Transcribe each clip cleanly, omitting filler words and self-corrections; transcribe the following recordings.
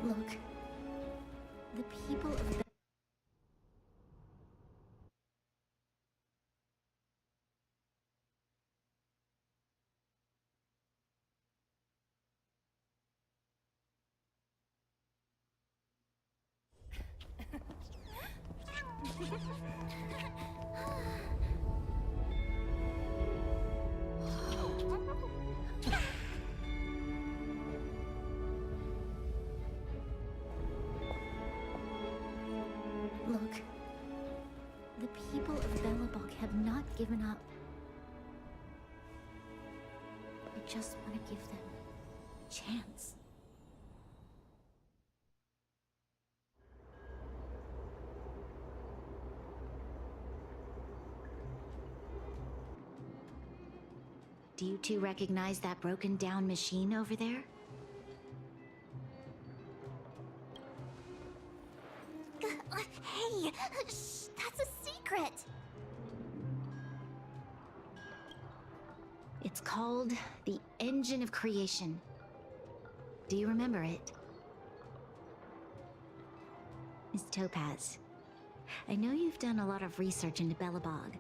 Look, the people of the... Look, the people of Belobog have not given up. I just want to give them a chance. Do you two recognize that broken down machine over there? Hey, shh, that's a secret! It's called the Engine of Creation. Do you remember it? Miss Topaz, I know you've done a lot of research into Belobog.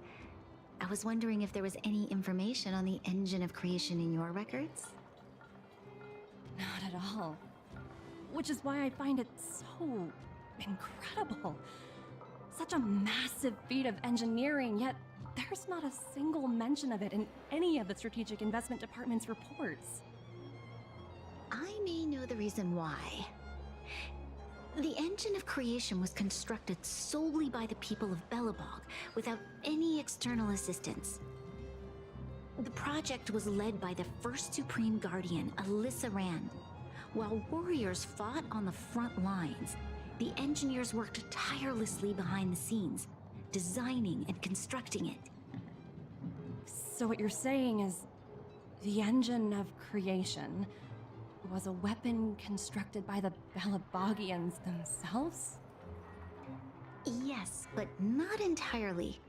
I was wondering if there was any information on the Engine of Creation in your records? Not at all. Which is why I find it so incredible. Such a massive feat of engineering, yet there's not a single mention of it in any of the Strategic Investment Department's reports. I may know the reason why. The Engine of Creation was constructed solely by the people of Belobog, without any external assistance. The project was led by the first Supreme Guardian, Alyssa Rand. While warriors fought on the front lines, the engineers worked tirelessly behind the scenes, designing and constructing it. So what you're saying is, the Engine of Creation was a weapon constructed by the Belabogians themselves? Yes, but not entirely.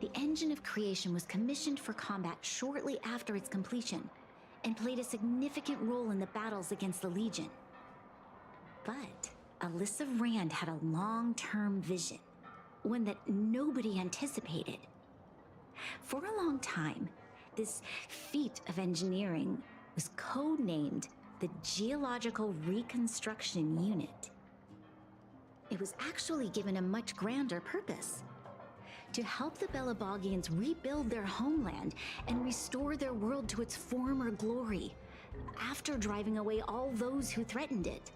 The Engine of Creation was commissioned for combat shortly after its completion, and played a significant role in the battles against the Legion. But Alyssa Rand had a long-term vision, one that nobody anticipated. For a long time, this feat of engineering was codenamed the Geological Reconstruction Unit. It was actually given a much grander purpose: to help the Belabogians rebuild their homeland and restore their world to its former glory, after driving away all those who threatened it.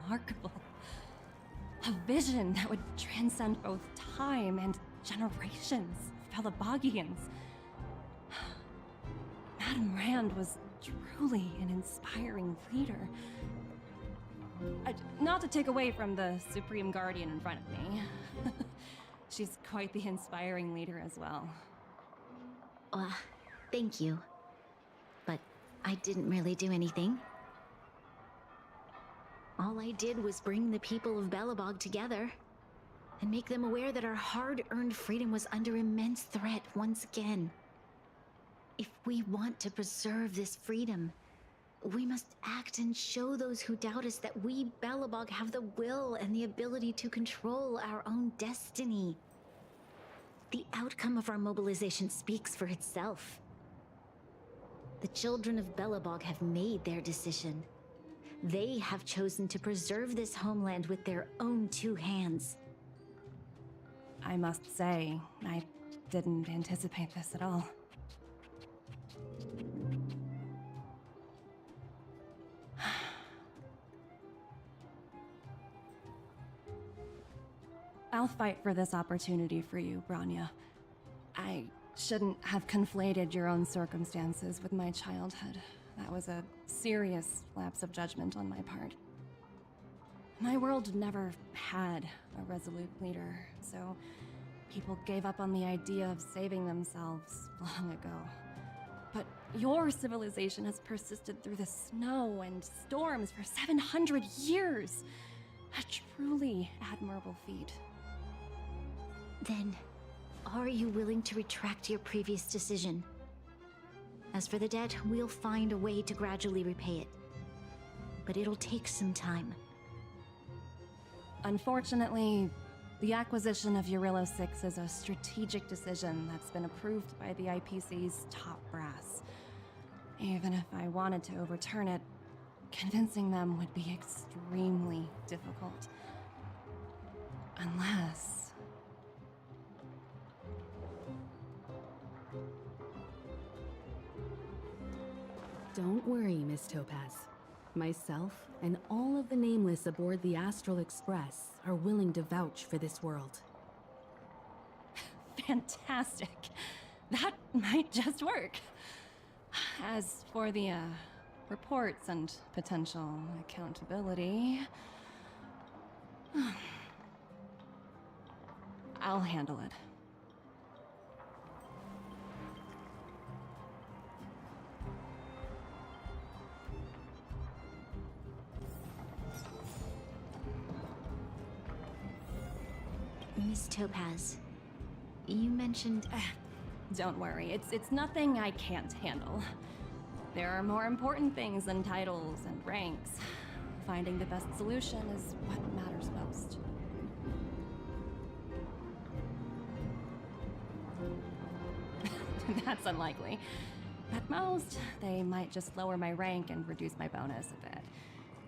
Remarkable. A vision that would transcend both time and generations of Belabogians. Madame Rand was truly an inspiring leader. Not to take away from the Supreme Guardian in front of me. She's quite the inspiring leader as well. Thank you. But I didn't really do anything. All I did was bring the people of Belobog together and make them aware that our hard-earned freedom was under immense threat once again. If we want to preserve this freedom, we must act and show those who doubt us that we, Belobog, have the will and the ability to control our own destiny. The outcome of our mobilization speaks for itself. The children of Belobog have made their decision. They have chosen to preserve this homeland with their own two hands. I must say, I didn't anticipate this at all. I'll fight for this opportunity for you, Branya. I shouldn't have conflated your own circumstances with my childhood. That was a serious lapse of judgment on my part. My world never had a resolute leader, so people gave up on the idea of saving themselves long ago. But Your civilization has persisted through the snow and storms for 700 years. A truly admirable feat. Then, are you willing to retract your previous decision? As for the debt, we'll find a way to gradually repay it. But it'll take some time. Unfortunately, the acquisition of Urilla 6 is a strategic decision that's been approved by the IPC's top brass. Even if I wanted to overturn it, convincing them would be extremely difficult. Unless... Don't worry, Miss Topaz. Myself and all of the Nameless aboard the Astral Express are willing to vouch for this world. Fantastic. That might just work. As for the, reports and potential accountability... I'll handle it. Miss Topaz, you mentioned... Don't worry, it's nothing I can't handle. There are more important things than titles and ranks. Finding the best solution is what matters most. That's unlikely. At most, they might just lower my rank and reduce my bonus a bit.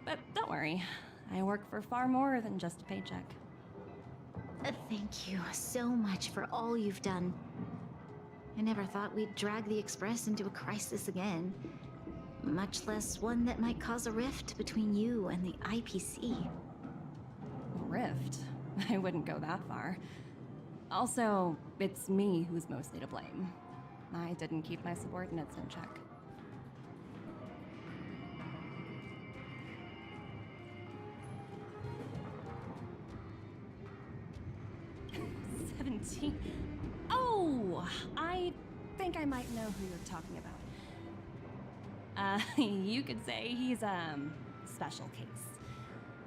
But don't worry, I work for far more than just a paycheck. Thank you so much for all you've done. I never thought we'd drag the Express into a crisis again. Much less one that might cause a rift between you and the IPC. Rift? I wouldn't go that far. Also, it's me who's mostly to blame. I didn't keep my subordinates in check. Oh, I think I might know who you're talking about. You could say he's a special case.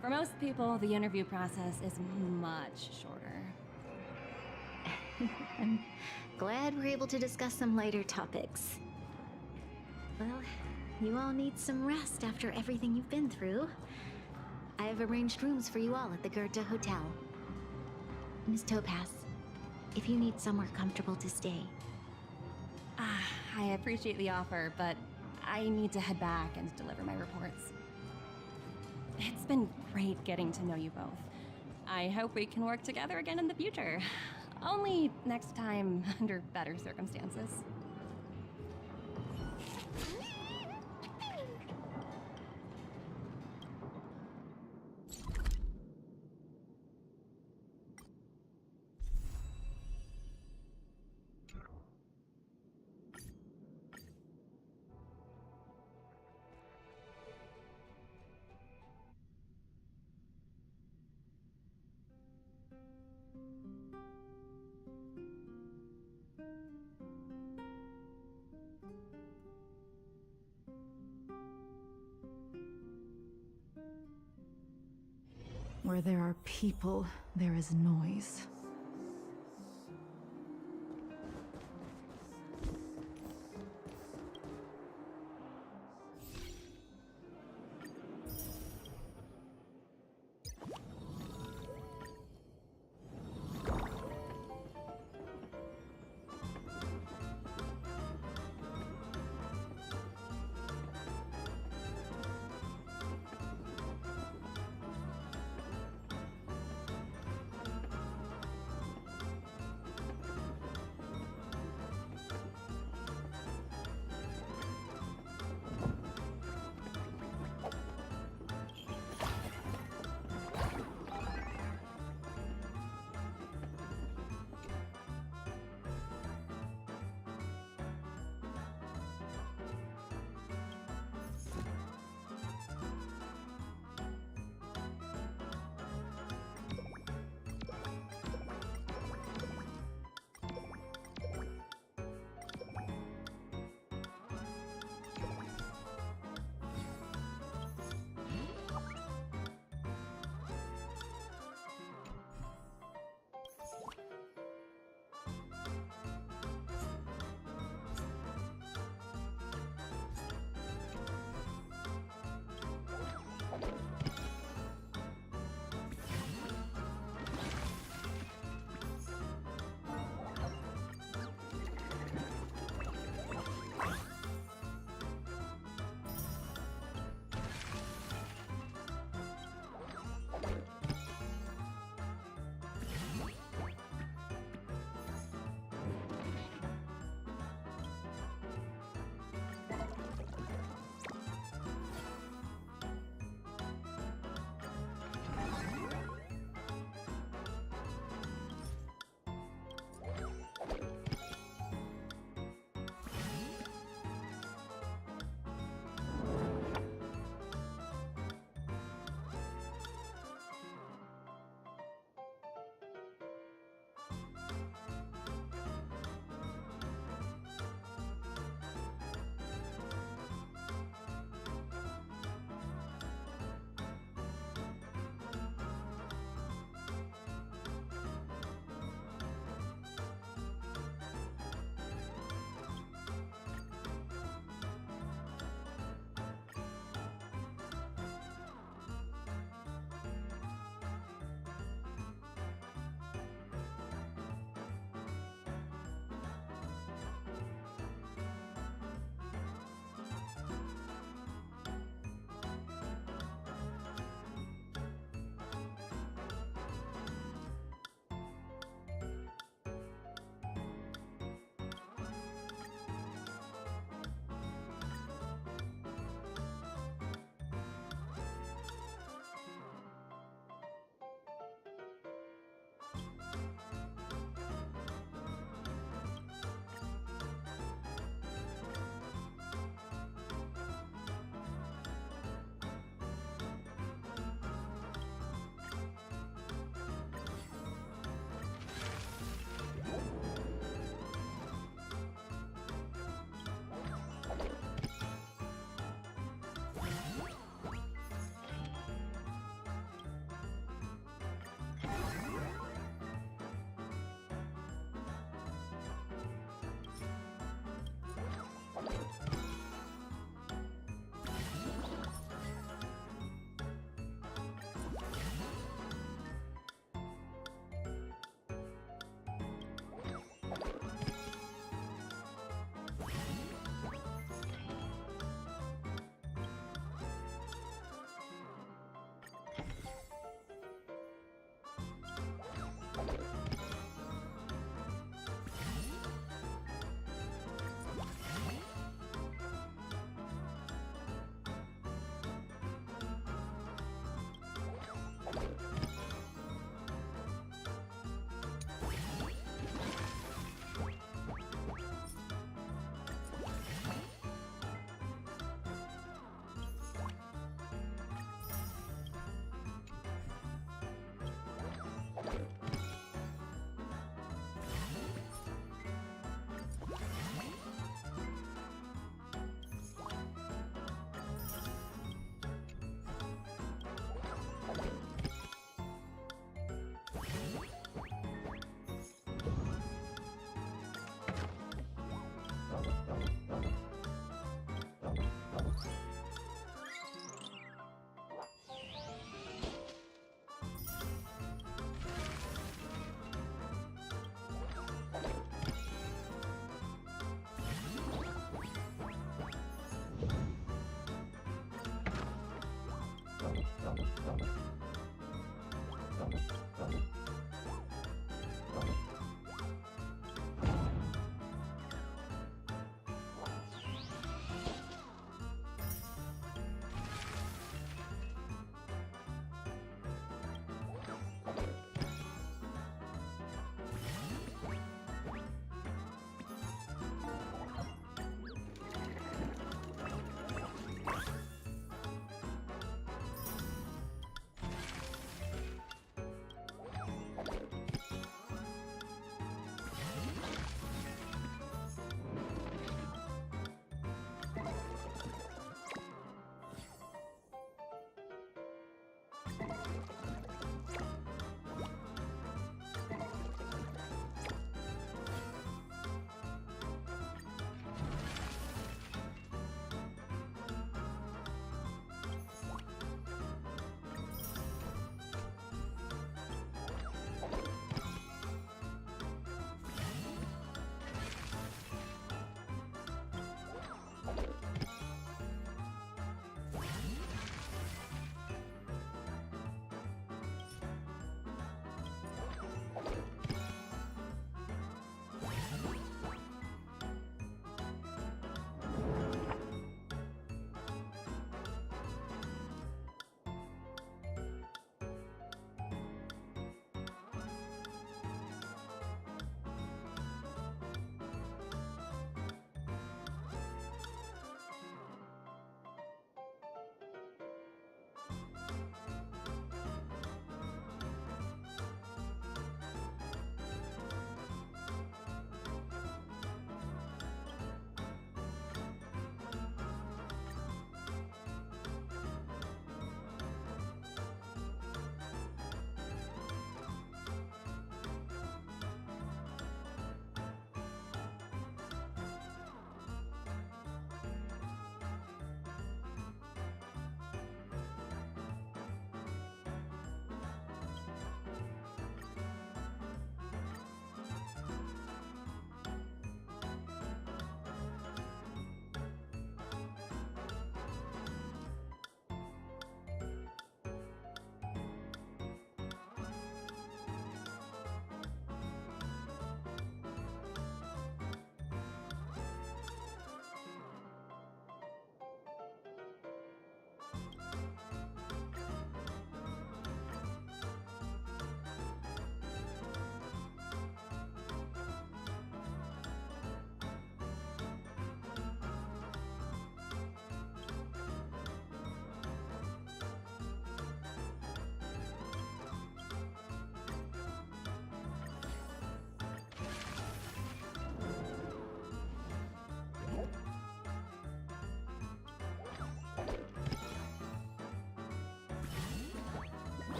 For most people, the interview process is much shorter. I'm glad we're able to discuss some lighter topics. Well, you all need some rest after everything you've been through. I've arranged rooms for you all at the Goethe Hotel. Miss Topaz, if you need somewhere comfortable to stay. I appreciate the offer, but I need to head back and deliver my reports. It's been great getting to know you both. I hope we can work together again in the future. Only next time under better circumstances. Where there are people, there is noise.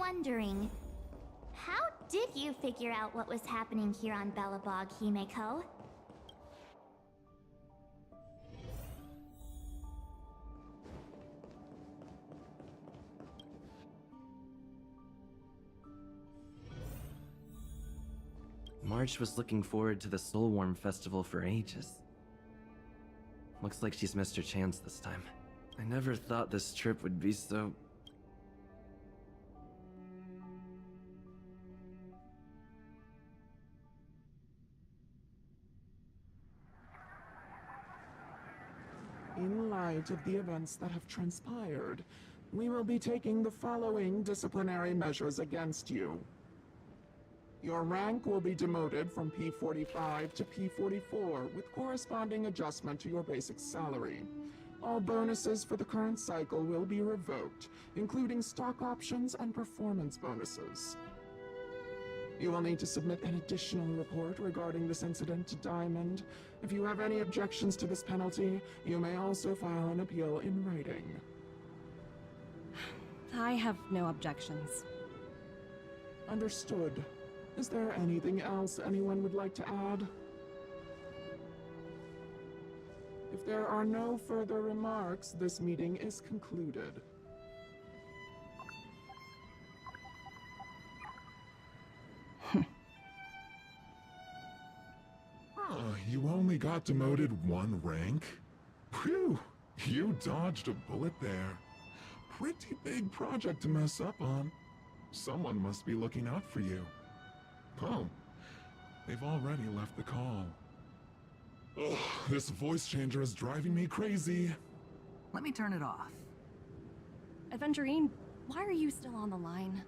wondering, how did you figure out what was happening here on Belobog, Himeko? March was looking forward to the Soulwarm Festival for ages. Looks like she's missed her chance this time. I never thought this trip would be so... In light of the events that have transpired, we will be taking the following disciplinary measures against you. Your rank will be demoted from P45 to P44 with corresponding adjustment to your basic salary. All bonuses for the current cycle will be revoked, including stock options and performance bonuses. You will need to submit an additional report regarding this incident to Diamond. If you have any objections to this penalty, you may also file an appeal in writing. I have no objections. Understood. Is there anything else anyone would like to add? If there are no further remarks, this meeting is concluded. You only got demoted one rank? Phew, you dodged a bullet there. Pretty big project to mess up on. Someone must be looking out for you. Oh, they've already left the call. Ugh, this voice changer is driving me crazy. Let me turn it off. Aventurine, why are you still on the line?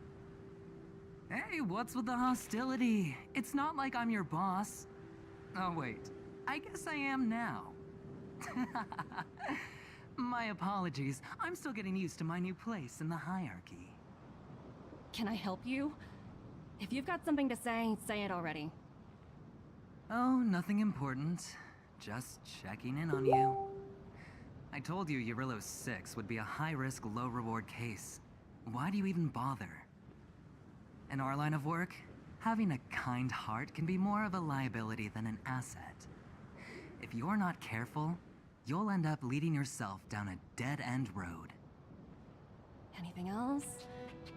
Hey, what's with the hostility? It's not like I'm your boss. Oh wait, I guess I am now. My apologies, I'm still getting used to my new place in the hierarchy. Can I help you? If you've got something to say it already. Oh, nothing important. Just checking in on you. I told you Eurillo 6 would be a high-risk, low-reward case. Why do you even bother? In our line of work, having a kind heart can be more of a liability than an asset. If you're not careful, you'll end up leading yourself down a dead-end road. Anything else?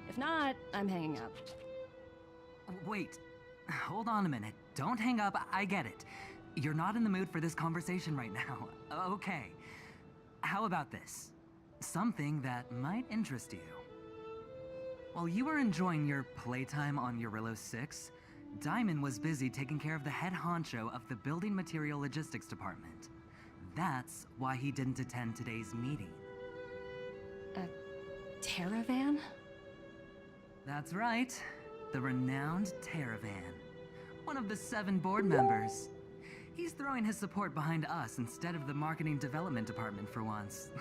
If not, I'm hanging up. Wait, hold on a minute. Don't hang up, I get it. You're not in the mood for this conversation right now. Okay. How about this? Something that might interest you. While you were enjoying your playtime on Eurillo 6, Diamond was busy taking care of the head honcho of the Building Material Logistics Department. That's why he didn't attend today's meeting. A Terravan? That's right. The renowned Terravan. One of the 7 board members. He's throwing his support behind us instead of the Marketing Development Department for once.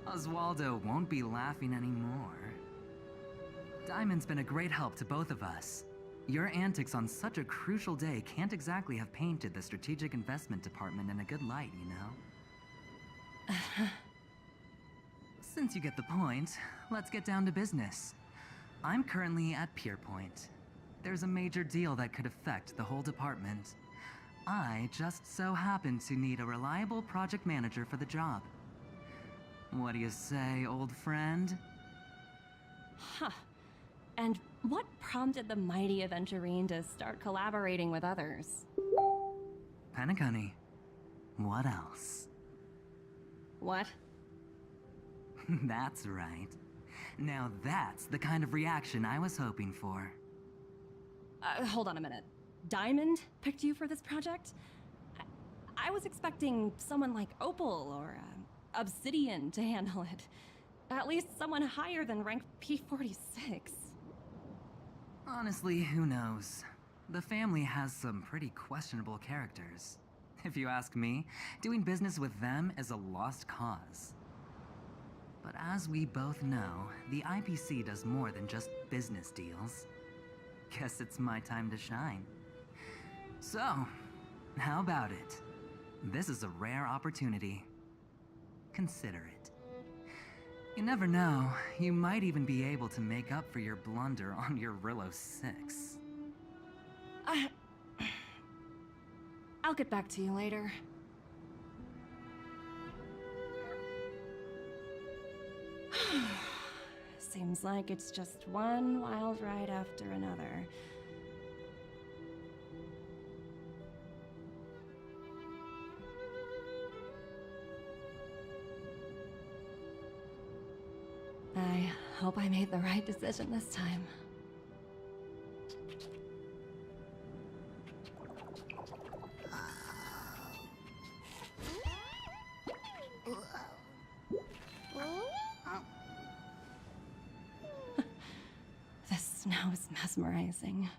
Oswaldo won't be laughing anymore. Diamond's been a great help to both of us. Your antics on such a crucial day can't exactly have painted the Strategic Investment Department in a good light, you know? Since you get the point, let's get down to business. I'm currently at Pierpoint. There's a major deal that could affect the whole department. I just so happen to need a reliable project manager for the job. What do you say, old friend? Huh. And what prompted the mighty Aventurine to start collaborating with others? Penacony. What else? What? That's right. Now that's the kind of reaction I was hoping for. Hold on a minute. Diamond picked you for this project? I was expecting someone like Opal or Obsidian to handle it. At least someone higher than rank P46. Honestly, who knows? The family has some pretty questionable characters. If you ask me, doing business with them is a lost cause. But as we both know, the IPC does more than just business deals. Guess it's my time to shine. So, how about it? This is a rare opportunity. Consider it. You never know. You might even be able to make up for your blunder on your Rillo 6. I'll get back to you later. Seems like it's just one wild ride after another. I hope I made the right decision this time. The snow is mesmerizing.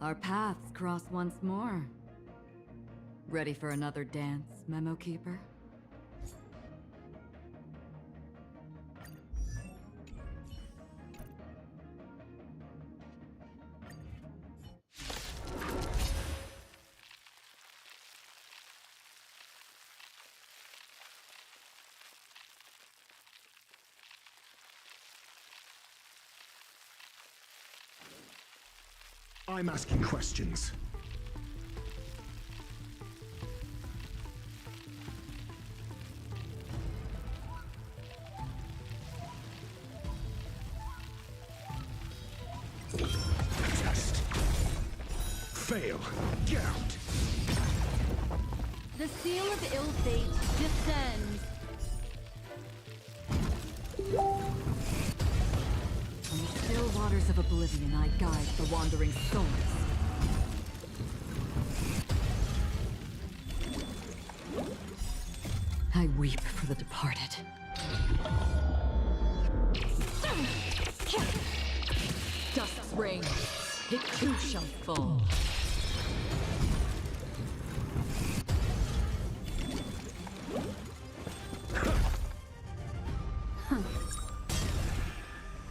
Our paths cross once more. Ready for another dance, Memo Keeper? I'm asking questions. Test. Fail. Get out. The seal of ill fate descends. From the still waters of oblivion, I guide the wandering souls. I weep for the departed. Dust's reign, it too shall fall.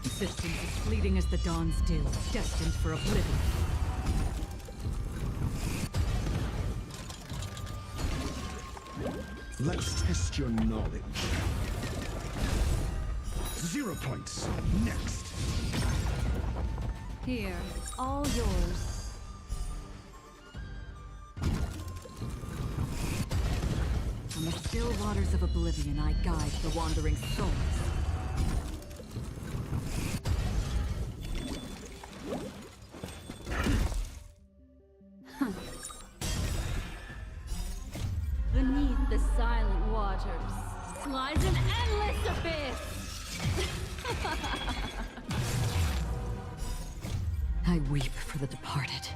Existence is fleeting as the dawn's dew, destined for oblivion. Let's test your knowledge. 0 points. Next. Here, all yours. From the still waters of oblivion, I guide the wandering souls. Beneath the silent waters lies an endless abyss. I weep for the departed.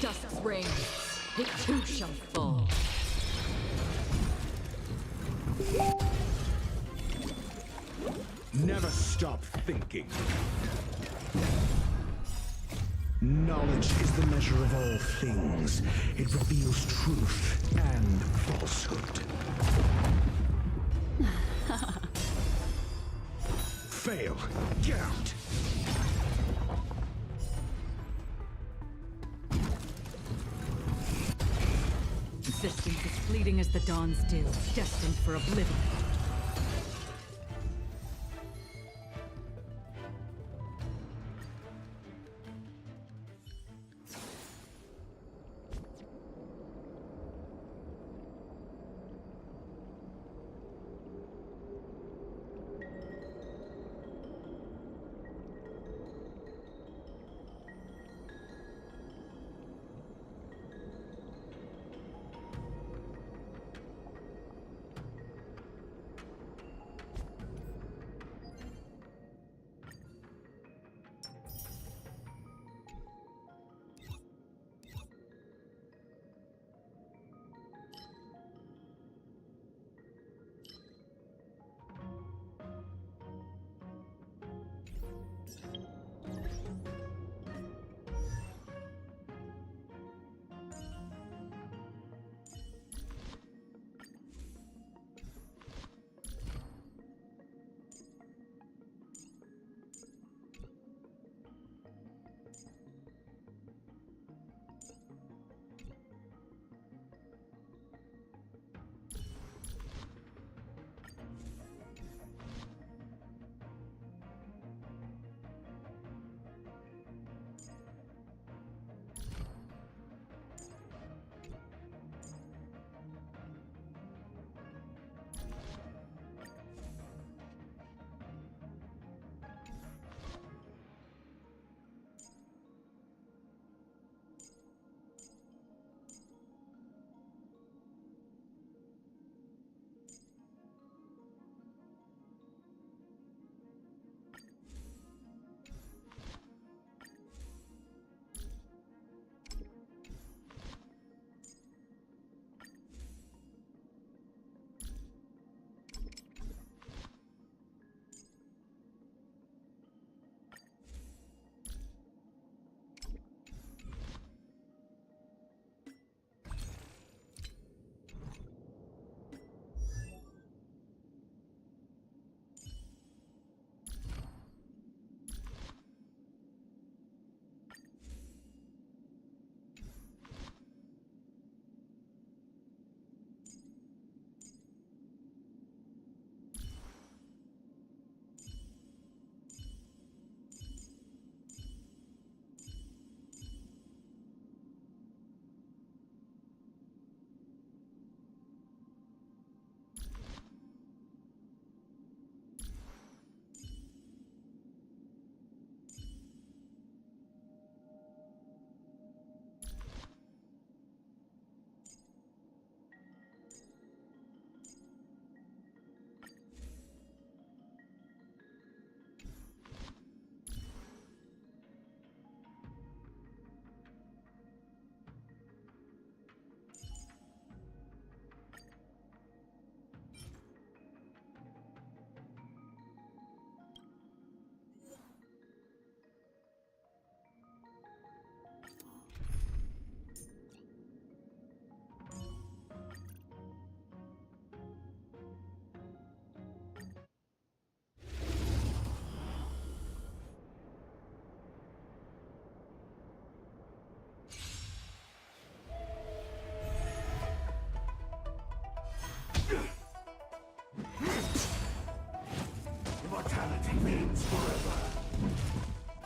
Dust's reign, it too shall fall. Never stop thinking. Knowledge is the measure of all things. It reveals truth and falsehood. Fail. Get out. Existence is fleeting as the dawn's dew, destined for oblivion.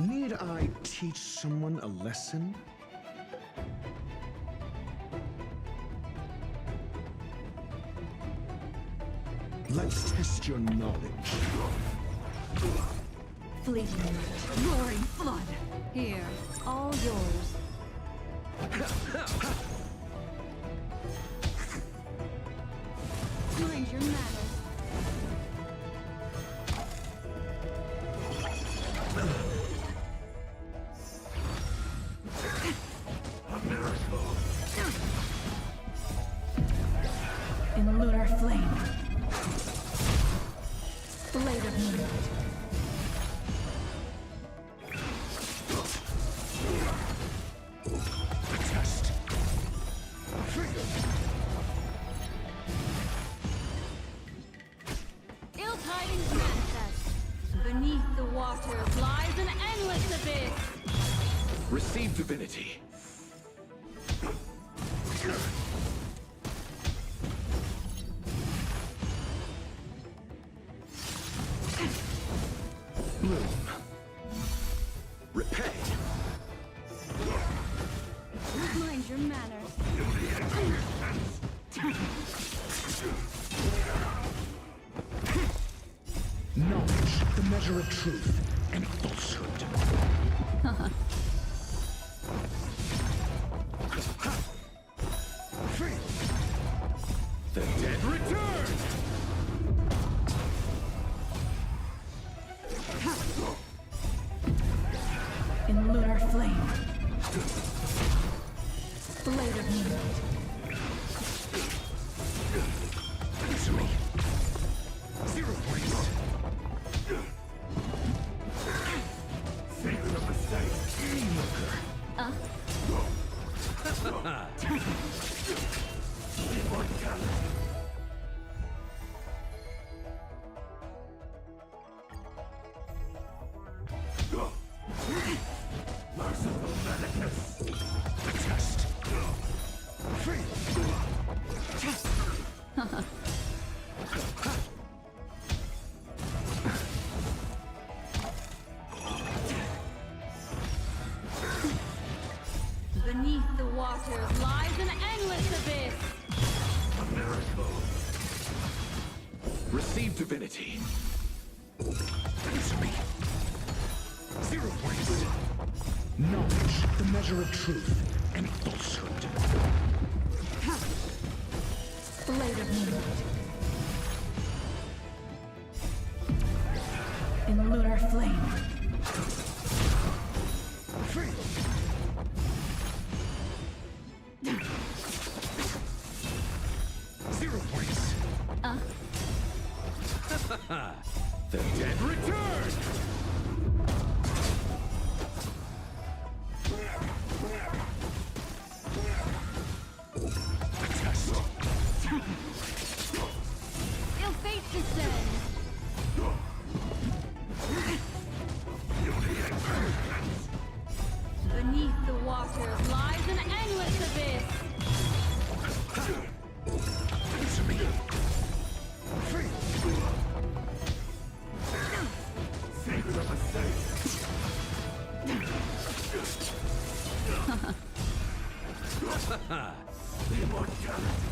Need I teach someone a lesson? Let's test your knowledge. Fleeting light, roaring flood. Here. All yours. Mind your manners. In lunar flame. Blade of moonlight. Test. Ill tidings manifest. Beneath the waters lies an endless abyss. Receive divinity. Bloom. Repay. Mind your manners. Knowledge, the measure of truth and falsehood. The dead return! In lunar flame. Blade of moonlight. Answer me. 0 points. Favorite of the sight. Mediocre. Merciful manifest. Test. Free. Beneath the waters lies an endless abyss. A miracle. Receive divinity. Answer me. 0 points. Knowledge, the measure of truth and falsehood. Blade of moonlight. In lunar flame. Free. Zero points. The dead return! Test. Ill fate descends. Beneath the waters lies an endless abyss. Answer me. Free. Favorite of the saints. Immortality.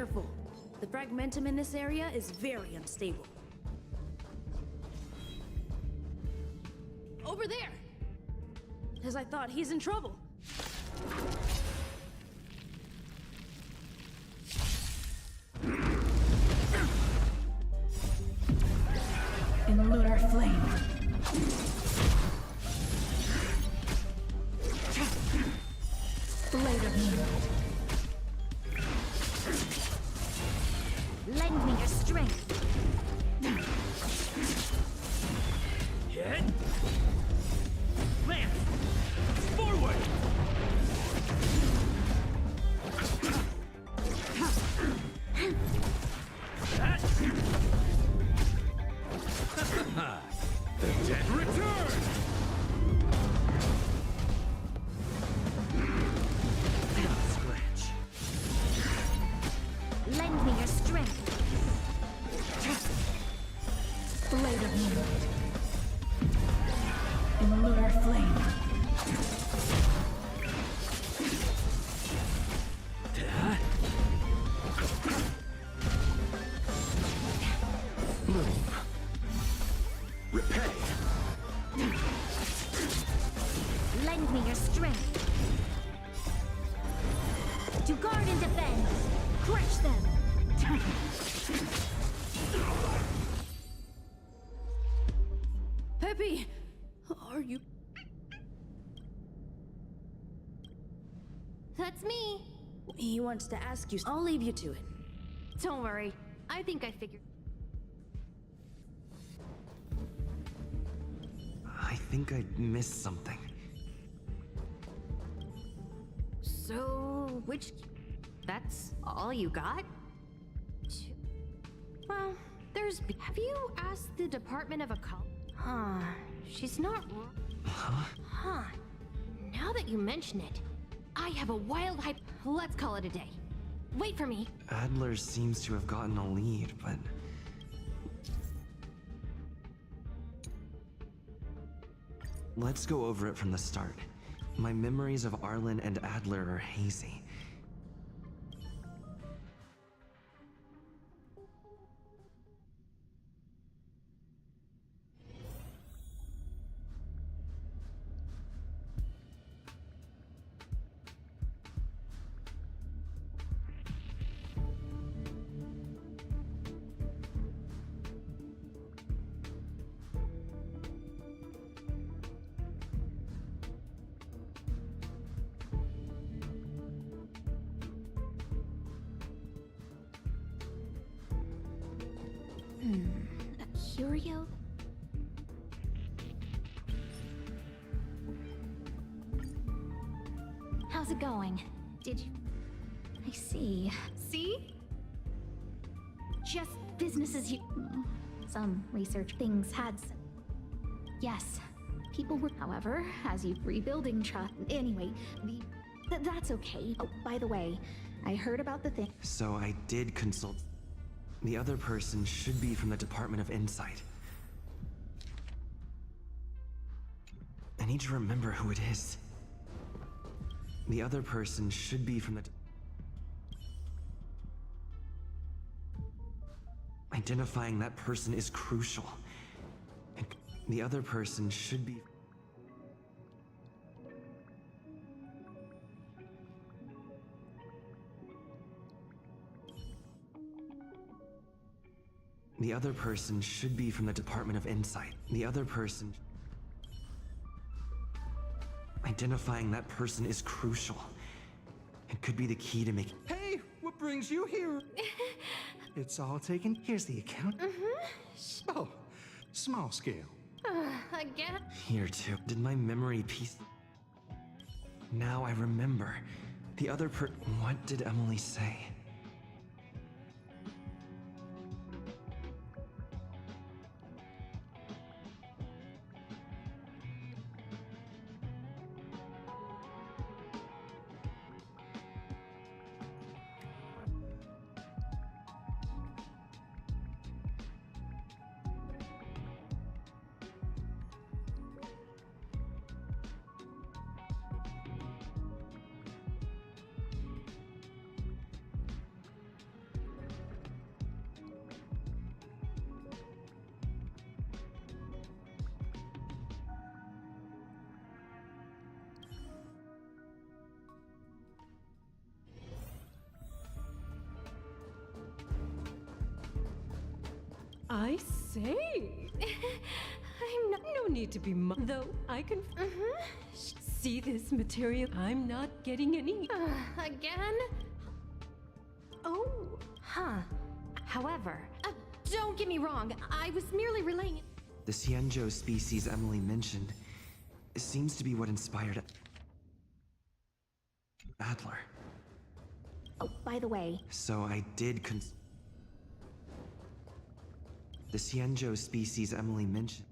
careful. The fragmentum in this area is very unstable. Over there! As I thought, he's in trouble. In lunar flame. Blade of moonlight. Lend me your strength. Hit! Lance! Forward! The dead return! Scratch. Lend me your strength. Blade of moonlight. In lunar flame. Move. Repay. Lend me your strength. To guard and defend. Crush them. Peppy! Are you... That's me. He wants to ask you. I'll leave you to it. Don't worry. I think I figured. I think I missed something. So, that's all you got? Well, have you asked the Department of Occult? Huh. She's not. Huh. Now that you mention it, I have a wild hype. Let's call it a day. Wait for me. Adler seems to have gotten a lead, but... Let's go over it from the start. My memories of Arlen and Adler are hazy. A curio? How's it going? Did you... I see. See? Just business as you... Some research things had... Yes. People were... However, as you rebuilding trust... Anyway, that's okay. Oh, by the way, I heard about the thing... So I did consult... The other person should be from the Department of Insight. I need to remember who it is. The other person should be from the... Identifying that person is crucial. And the other person should be... The other person should be from the Department of Insight. The other person... Identifying that person is crucial. It could be the key to making... Hey, what brings you here? It's all taken. Here's the account. Oh, small scale. Again? Here too. Did my memory piece... Now I remember. The other What did Emily say? I say. I'm not. No need to be. Though I can. See this material. I'm not getting any. Again? Oh. Huh. However, don't get me wrong. I was merely relaying it. The Xianzhou species Emily mentioned seems to be what inspired Adler. Oh, by the way, So I did the Xianzhou species Emily mentioned.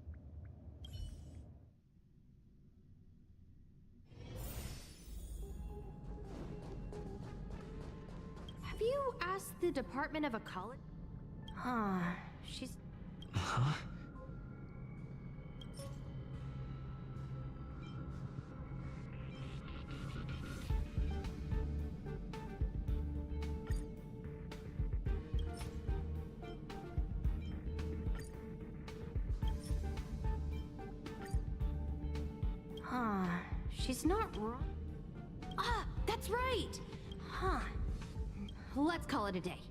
Have you asked the Department of Ecology? Huh. She's. Huh? Huh. She's not wrong. Ah, that's right! Huh. Let's call it a day.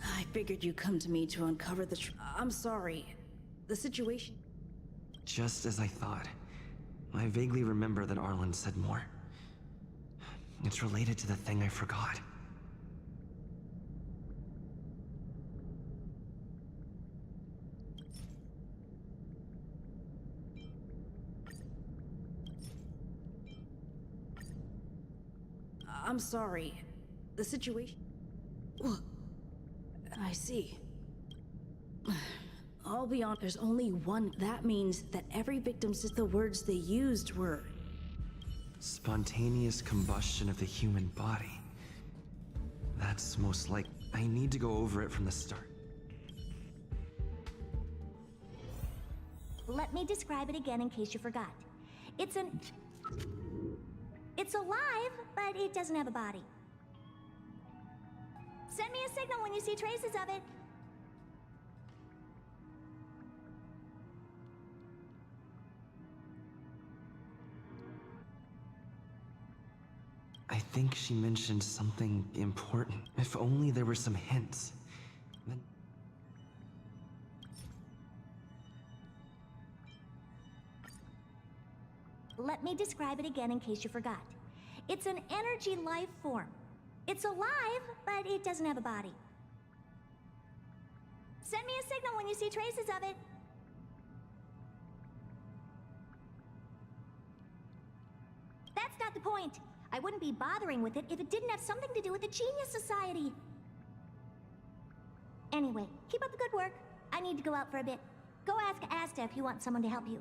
I figured you'd come to me to uncover the I'm sorry. The situation. Just as I thought. I vaguely remember that Arlen said more. It's related to the thing I forgot. I'm sorry. The situation. I see. I'll be honest, there's only one. That means that every victim says the words they used were. Spontaneous combustion of the human body. That's most like. I need to go over it from the start. let me describe it again in case you forgot. It's alive, but it doesn't have a body. Send me a signal when you see traces of it. I think she mentioned something important. If only there were some hints. Then... Let me describe it again in case you forgot. It's an energy life form. It's alive, but it doesn't have a body. Send me a signal when you see traces of it. That's not the point. I wouldn't be bothering with it if it didn't have something to do with the Genius Society. Anyway, keep up the good work. I need to go out for a bit. Go ask Asta if you want someone to help you.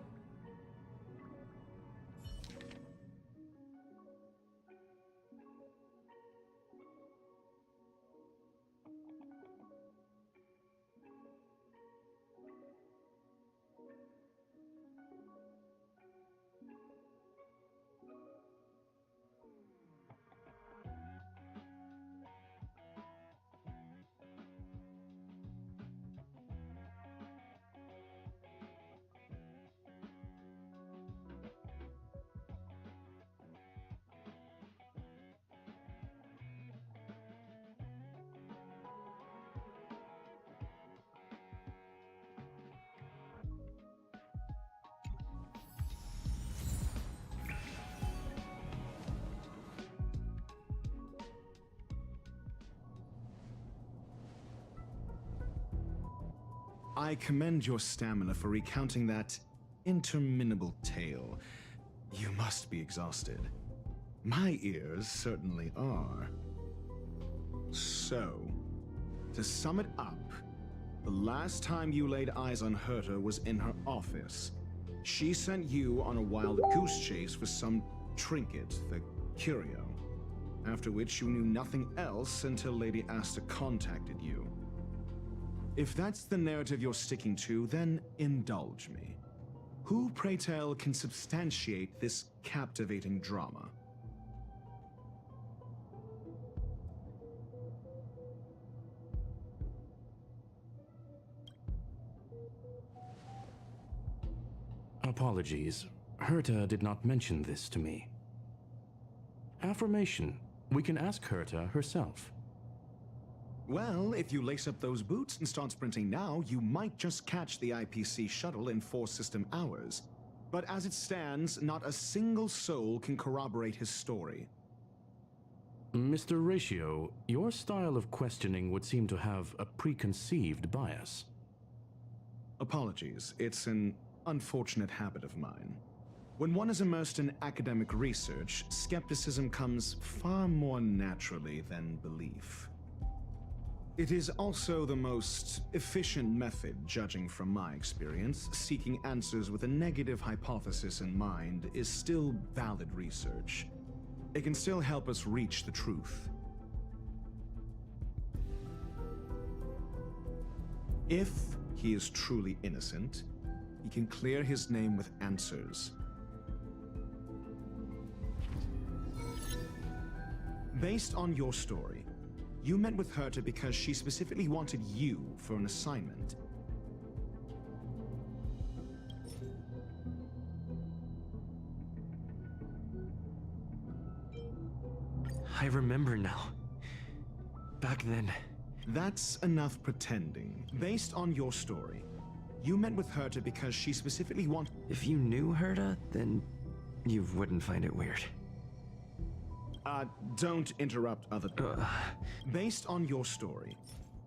I commend your stamina for recounting that interminable tale. You must be exhausted. My ears certainly are. So, to sum it up, the last time you laid eyes on Herta was in her office. She sent you on a wild goose chase for some trinket, the curio. After which you knew nothing else until Lady Asta contacted you. If that's the narrative you're sticking to, then indulge me. Who, pray tell, can substantiate this captivating drama? Apologies. Herta did not mention this to me. Affirmation. We can ask Herta herself. Well, if you lace up those boots and start sprinting now, you might just catch the IPC shuttle in 4 system hours. But as it stands, not a single soul can corroborate his story. Mr. Ratio, your style of questioning would seem to have a preconceived bias. Apologies, it's an unfortunate habit of mine. When one is immersed in academic research, skepticism comes far more naturally than belief. It is also the most efficient method, judging from my experience. Seeking answers with a negative hypothesis in mind is still valid research. It can still help us reach the truth. If he is truly innocent, he can clear his name with answers. Based on your story, you met with Herta because she specifically wanted you for an assignment. I remember now. Back then. That's enough pretending. Based on your story, you met with Herta because she specifically wanted... If you knew Herta, then you wouldn't find it weird. Don't interrupt other... Based on your story,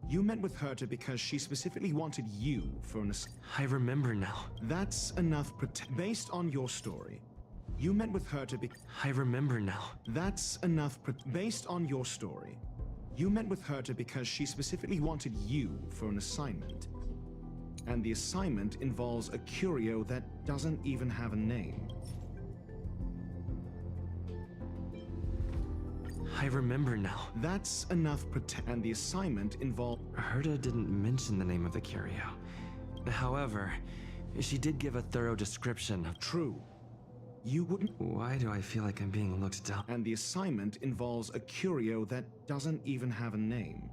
you met with Herta because she specifically wanted you for an... I remember now. That's enough Based on your story, you met with Herta I remember now. That's enough Based on your story, you met with Herta because she specifically wanted you for an assignment. And the assignment involves a curio that doesn't even have a name. I remember now. That's enough and the assignment involved... Herta didn't mention the name of the curio. However, she did give a thorough description of... True. You wouldn't... Why do I feel like I'm being looked down? And the assignment involves a curio that doesn't even have a name.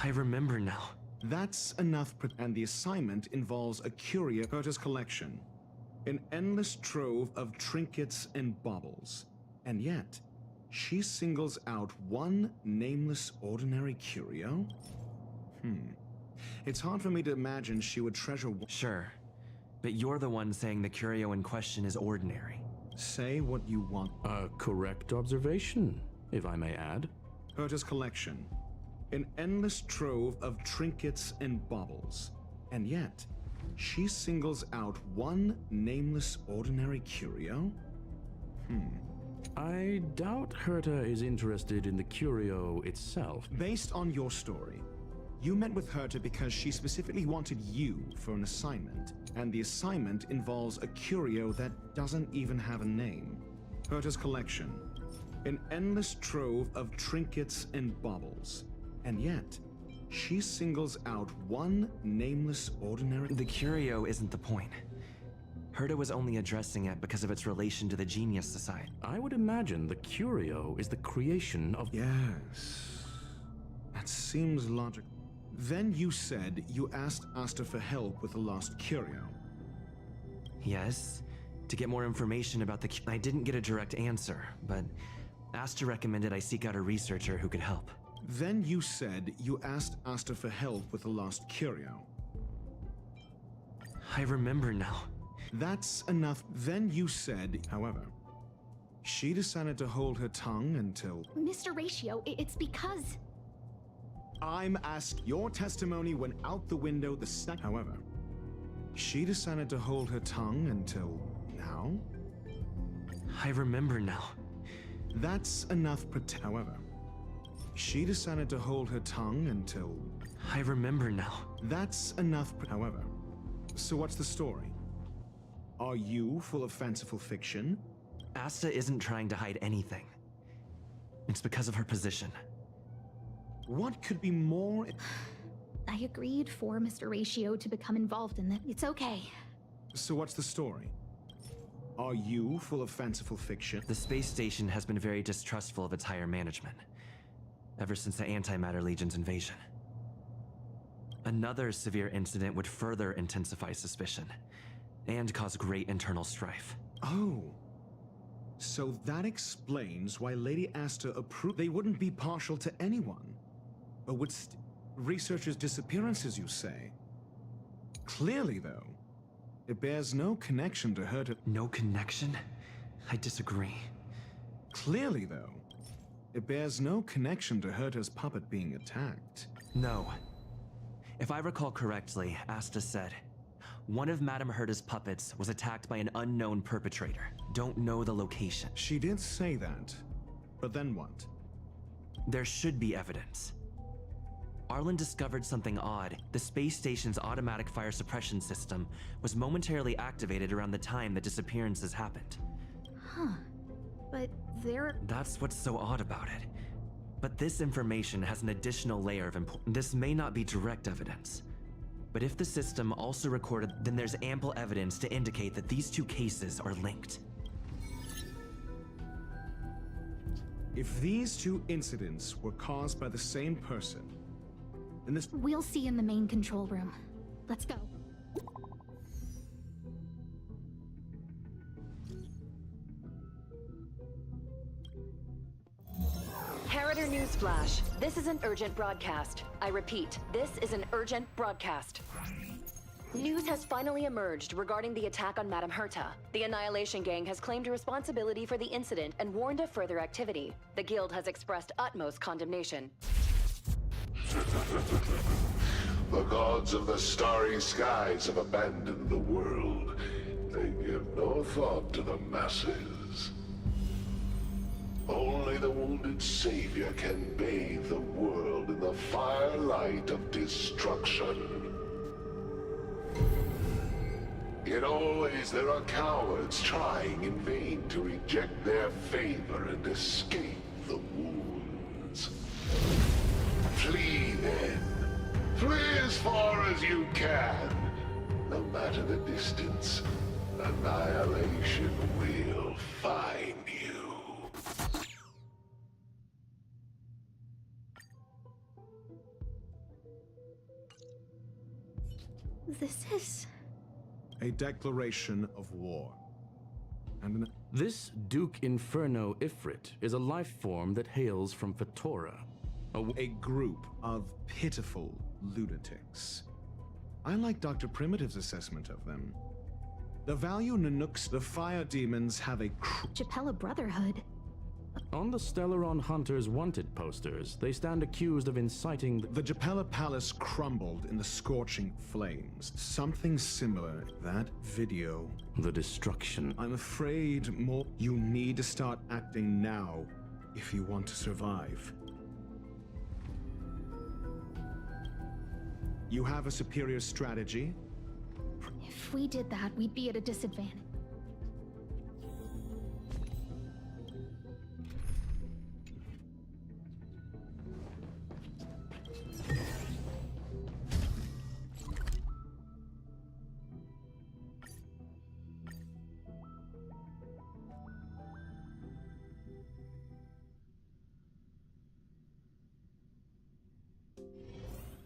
I remember now. That's enough and the assignment involves a curio Herta's collection. An endless trove of trinkets and baubles. And yet, she singles out one nameless ordinary curio? It's hard for me to imagine she would treasure... Sure, but you're the one saying the curio in question is ordinary. Say what you want. A correct observation, if I may add. Herta's collection. An endless trove of trinkets and baubles. And yet, she singles out one nameless ordinary curio? I doubt Herta is interested in the curio itself. Based on your story, you met with Herta because she specifically wanted you for an assignment. And the assignment involves a curio that doesn't even have a name. Herta's collection. An endless trove of trinkets and baubles. And yet, she singles out one nameless ordinary... The curio isn't the point. Herta was only addressing it because of its relation to the Genius Society. I would imagine the curio is the creation of... Yes. That seems logical. Then you said you asked Asta for help with the lost curio. Yes, to get more information about the... I didn't get a direct answer, but Asta recommended I seek out a researcher who could help. Then you said you asked Asta for help with the lost curio. I remember now. That's enough. Then you said, however, she decided to hold her tongue until... Mr. Ratio, it's because... I'm asked. Your testimony went out the window the second... However, she decided to hold her tongue until... now? I remember now. That's enough. However, she decided to hold her tongue until... I remember now. That's enough. However, so what's the story? Are you full of fanciful fiction? Asta isn't trying to hide anything. It's because of her position. What could be more... I agreed for Mr. Ratio to become involved in that. It's okay. So what's the story? Are you full of fanciful fiction? The space station has been very distrustful of its higher management, ever since the Antimatter Legion's invasion. Another severe incident would further intensify suspicion. and cause great internal strife. Oh. So that explains why Lady Asta approved. They wouldn't be partial to anyone. But would researchers' disappearances, you say? Clearly, though, it bears no connection to her. No connection? I disagree. Clearly, though, it bears no connection to Herta's puppet being attacked. No. If I recall correctly, Asta said, one of Madame Herta's puppets was attacked by an unknown perpetrator. Don't know the location. She did say that. But then what? There should be evidence. Arlen discovered something odd. The space station's automatic fire suppression system was momentarily activated around the time the disappearances happened. Huh. But there... That's what's so odd about it. But this information has an additional layer of importance. This may not be direct evidence. But if the system also recorded, then there's ample evidence to indicate that these two cases are linked. If these two incidents were caused by the same person, then this... We'll see in the main control room. Let's go. Harrider Newsflash. This is an urgent broadcast. I repeat, this is an urgent broadcast. News has finally emerged regarding the attack on Madame Herta. The Annihilation Gang has claimed responsibility for the incident and warned of further activity. The Guild has expressed utmost condemnation. The gods of the starry skies have abandoned the world. They give no thought to the masses. Only the wounded savior can bathe the world in the firelight of destruction. Yet always there are cowards trying in vain to reject their favor and escape the wounds. Flee then. Flee as far as you can. No matter the distance, annihilation will find you. This is... a declaration of war. And This Duke Inferno Ifrit is a life form that hails from Fatora. a group of pitiful lunatics. I like Dr. Primitive's assessment of them. The value Nanooks, the fire demons have a Chapella Brotherhood. On the Stellaron Hunters wanted posters, they stand accused of inciting The Japella Palace crumbled in the scorching flames. Something similar. That video. the destruction. I'm afraid more. You need to start acting now if you want to survive. You have a superior strategy? If we did that, we'd be at a disadvantage.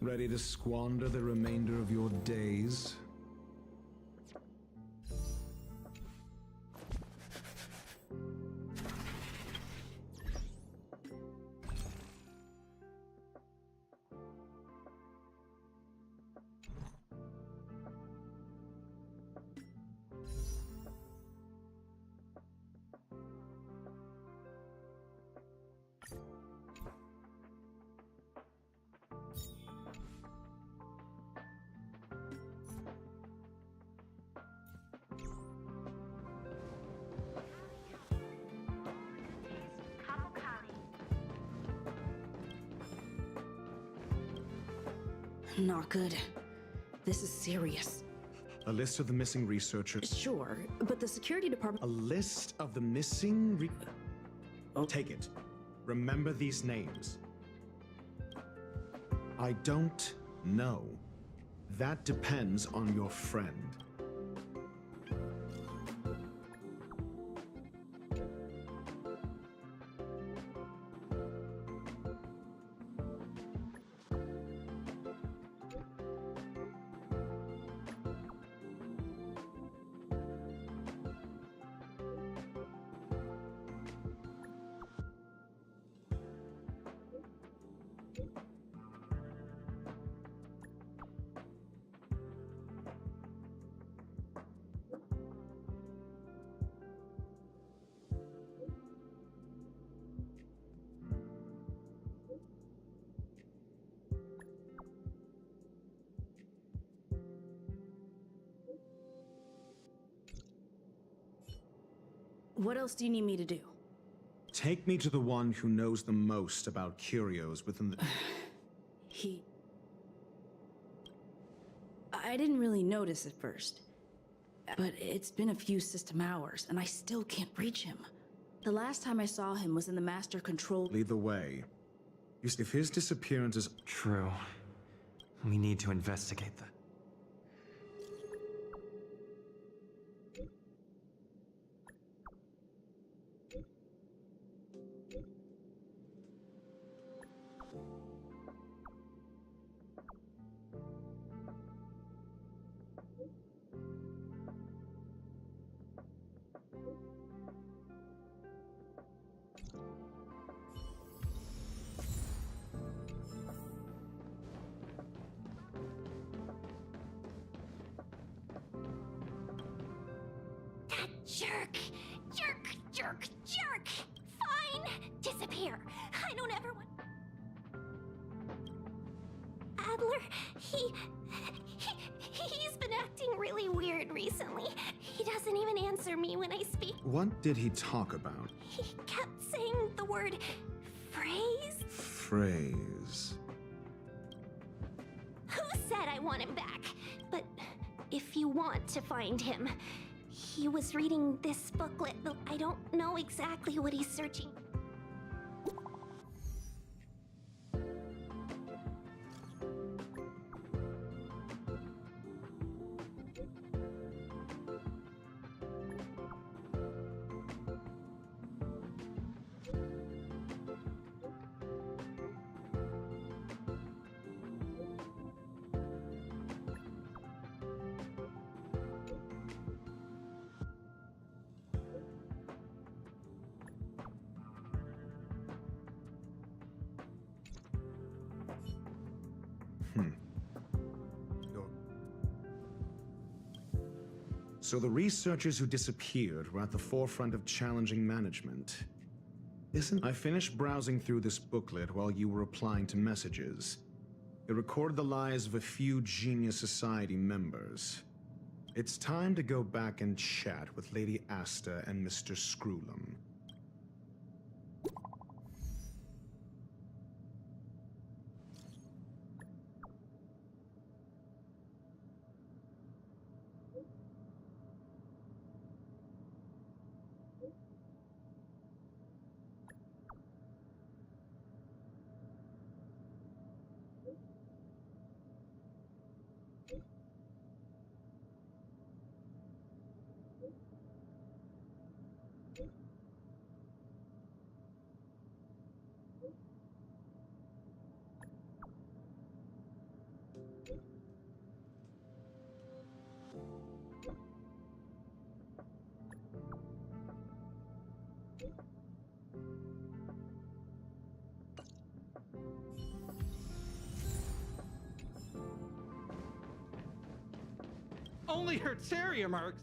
Ready to squander the remainder of your days? Not good. This is serious. A list of the missing researchers. Sure, but the security department... A list of the missing Take it. Remember these names. I don't know. That depends on your friend. What else do you need me to do? Take me to the one who knows the most about curios within the... I didn't really notice at first. But it's been a few system hours, and I still can't reach him. The last time I saw him was in the Master Control... Lead the way. If his disappearance is... True. We need to investigate that. Jerk! Jerk! Jerk! Jerk! Fine! Disappear! I don't ever want... Adler, he's been acting really weird recently. He doesn't even answer me when I speak. What did he talk about? He kept saying the word... phrase? Phrase. Who said I want him back? But if you want to find him... He was reading this booklet, but I don't know exactly what he's searching. So the researchers who disappeared were at the forefront of challenging management. I finished browsing through this booklet while you were replying to messages. It recorded the lives of a few Genius Society members. It's time to go back and chat with Lady Asta and Mr. Screwlum. Only hurts area marks.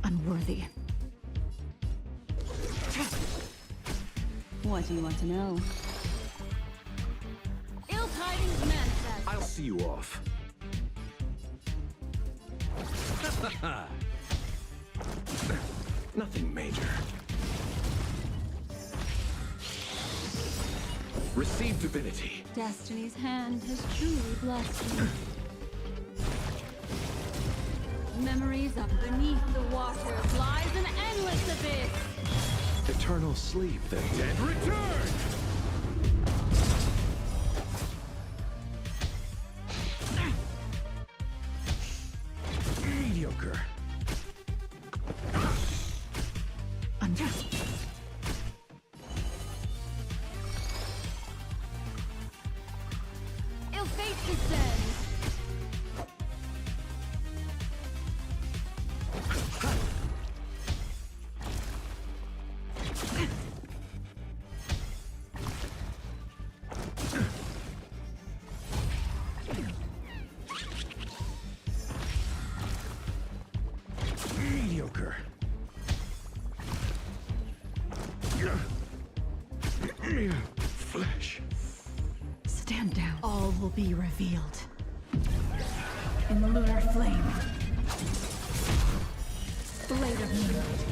Unworthy. What do you want to know? Ill tidings manifest. I'll see you off. Nothing major. Receive divinity. Destiny's hand has truly blessed you. Memories of beneath the waters lies an endless abyss. Eternal sleep, the dead return! Mediocre. Ill fate descends. Mediocre. Flesh. Stand down. All will be revealed. In the lunar flame. Blade of moonlight.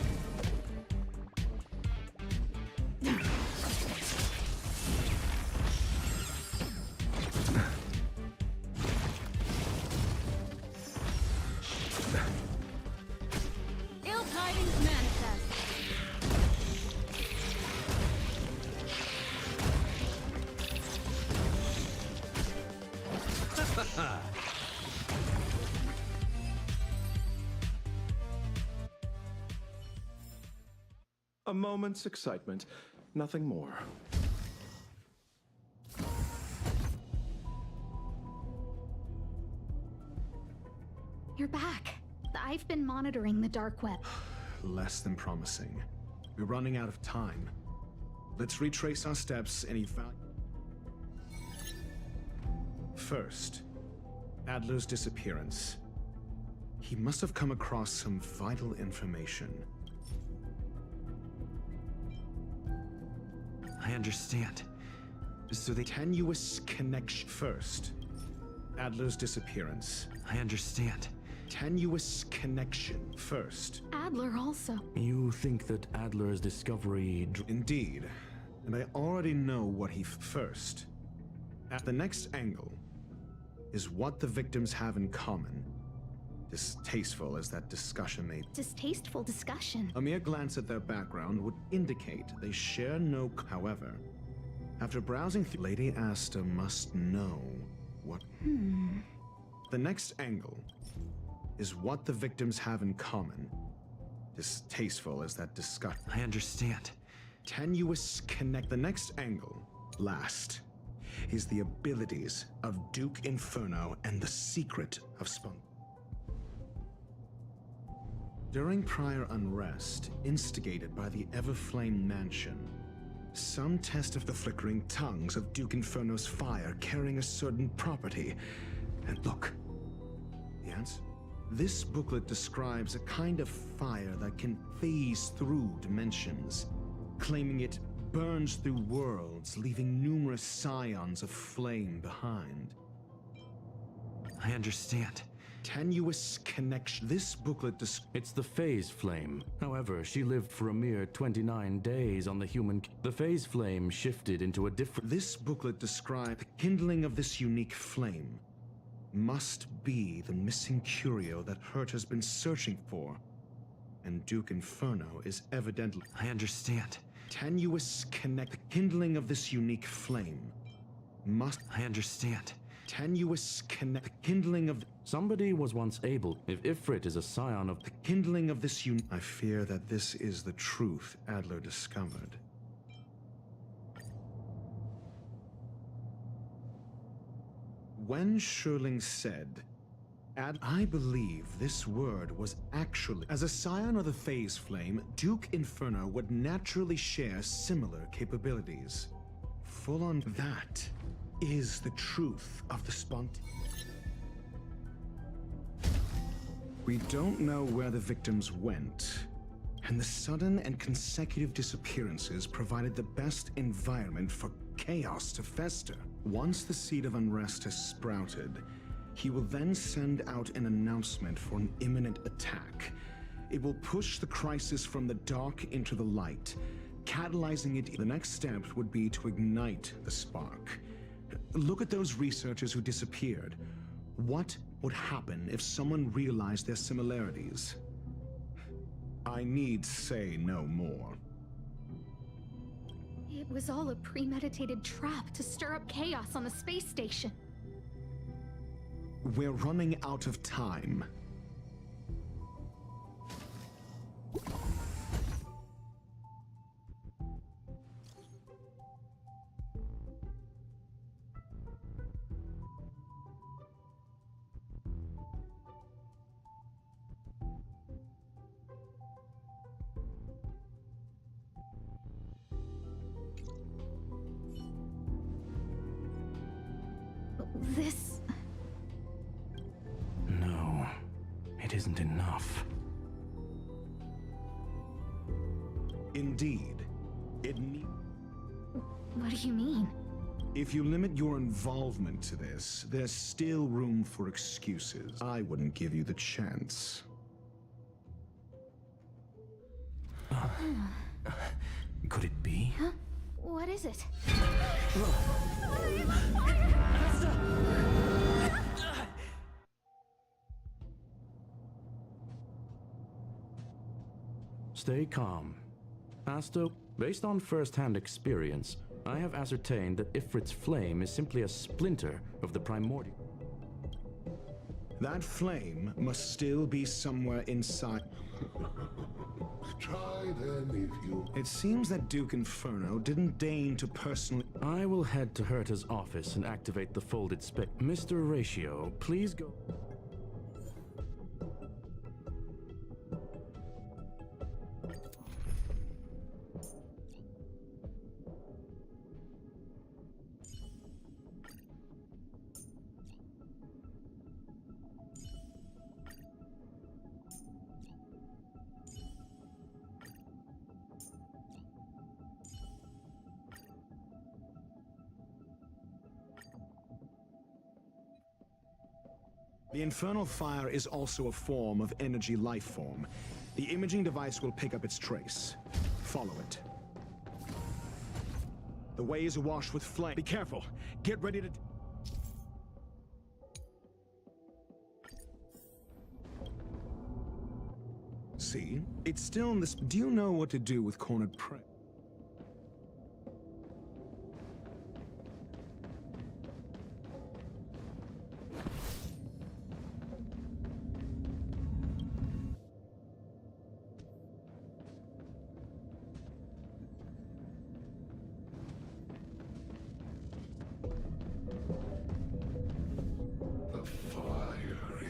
Ill tidings manifest. A moment's excitement, nothing more. You're back. I've been monitoring the dark web. Less than promising. We're running out of time. Let's retrace our steps and evaluate. First, Adler's disappearance. He must have come across some vital information. I understand. So the tenuous connection. First, Adler's disappearance. I understand. Tenuous connection. First. Adler also. You think that Adler's discovery... Indeed. And I already know what he... First. At the next angle is what the victims have in common. Distasteful as that discussion may... Distasteful discussion. A mere glance at their background would indicate they share no... However, after browsing through... Lady Asta must know what... The next angle is what the victims have in common. Distasteful as that discussion... I understand. Tenuous connect... The next angle, last, is the abilities of Duke Inferno and the secret of Spunk. During prior unrest, instigated by the Everflame Mansion, some test of the flickering tongues of Duke Inferno's fire carrying a certain property. And look, the answer? This booklet describes a kind of fire that can phase through dimensions, claiming it burns through worlds, leaving numerous scions of flame behind. I understand. Tenuous connection. This booklet It's the phase flame. However, she lived for a mere 29 days on the human... The phase flame shifted into a different... This booklet describes the kindling of this unique flame must be the missing curio that Hurt has been searching for. And Duke Inferno is evidently... I understand. Tenuous connect... The kindling of this unique flame must... I understand. Tenuous connect... The kindling of... Somebody was once able... If Ifrit is a scion of... The kindling of this I fear that this is the truth Adler discovered. When Schurling said, I believe this word was actually... As a scion of the phase flame, Duke Inferno would naturally share similar capabilities. Full on that is the truth of the We don't know where the victims went, and the sudden and consecutive disappearances provided the best environment for chaos to fester. Once the seed of unrest has sprouted, He will then send out an announcement for an imminent attack. It will push the crisis from the dark into the light, catalyzing it. The next step would be to ignite the spark. Look at those researchers who disappeared. What would happen if someone realized their similarities? I need say no more. It was all a premeditated trap to stir up chaos on the space station. We're running out of time. This... No, it isn't enough. Indeed, it needs... What do you mean? If you limit your involvement to this, there's still room for excuses. I wouldn't give you the chance. Could it be? Huh? What is it? Stay calm. Asta, based on first-hand experience, I have ascertained that Ifrit's flame is simply a splinter of the primordial. That flame must still be somewhere inside. Try then if you... It seems that Duke Inferno didn't deign to personally... I will head to Herta's office and activate the folded spec. Mr. Ratio, please go... The infernal fire is also a form of energy life form. The imaging device will pick up its trace. Follow it. The way is awash with flame. Be careful. Get ready to... See? It's still in this... Do you know what to do with cornered prey?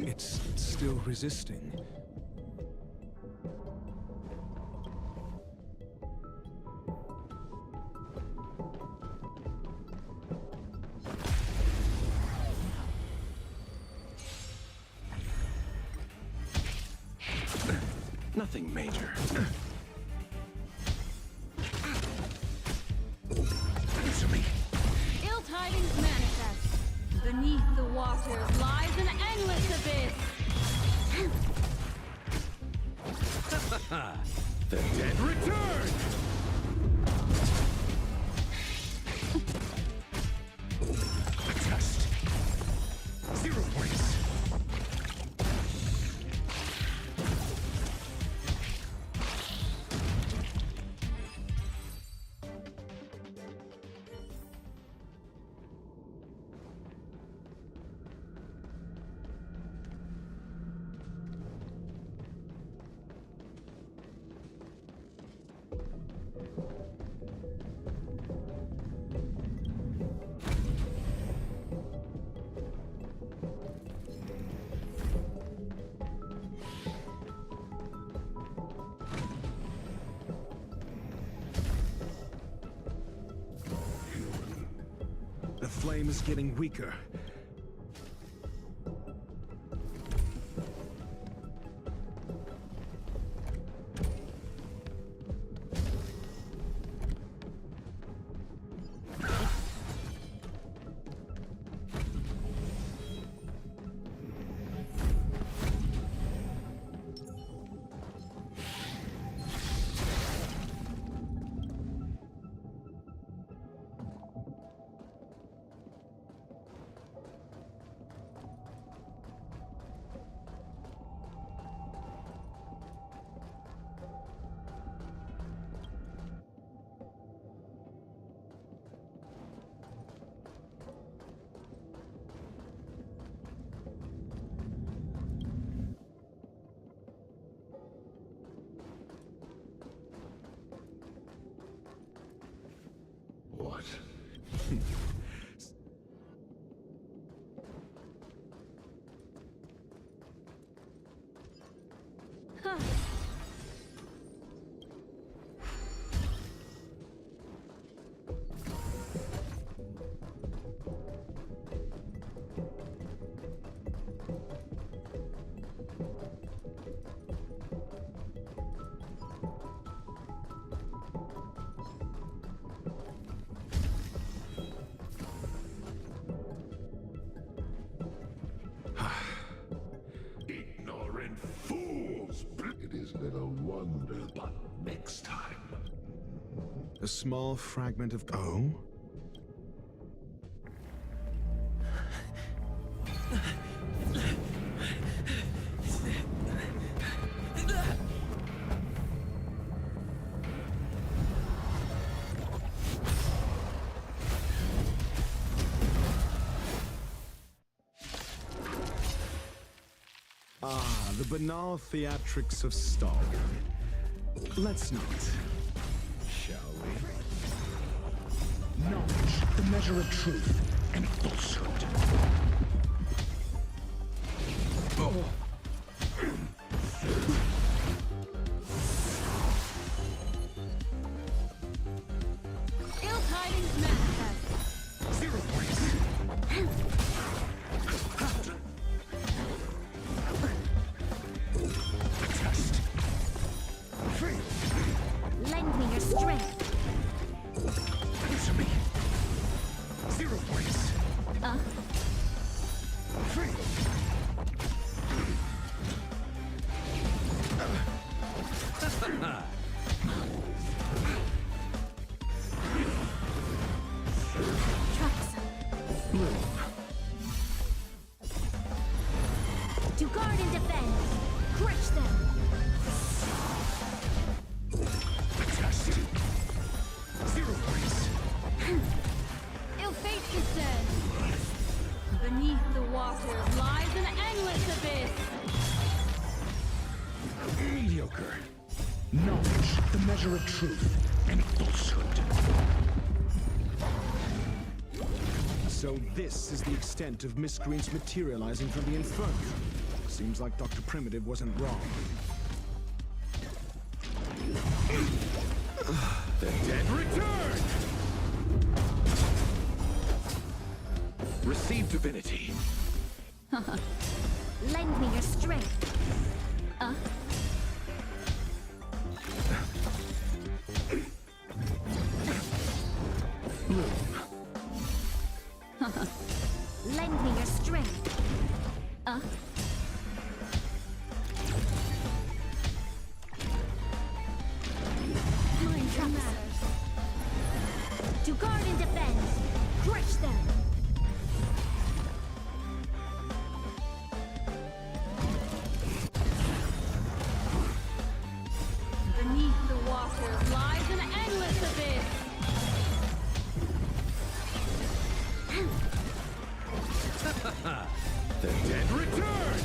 It's still resisting. Nothing major. Answer me. Ill tidings manifest. Beneath the waters lies an endless abyss. The dead return! Adjust. 0 points. The flame is getting weaker. Ignorant fools! It is little wonder, but next time. A small fragment of... Oh? Ah, the banal theatrics of Stalk. Let's not, shall we? Knowledge, the measure of truth and falsehood. Oh. Ill tidings manifest. 0 points. Test. Fail. Lend me your strength. Answer me. 0 points. Fail. To guard and defend. Crush them. Test. 0 points. Ill fate descends. Beneath the waters lies an endless abyss. Mediocre. Knowledge, the measure of truth and falsehood. So this is the extent of miscreants materializing from the Inferno. Seems like Dr. Primitive wasn't wrong. The dead return! Receive divinity. Lend me your strength. Lend me your strength. Mind traps. To guard and defend. Crush them. Beneath the waters lies an endless abyss. The dead return!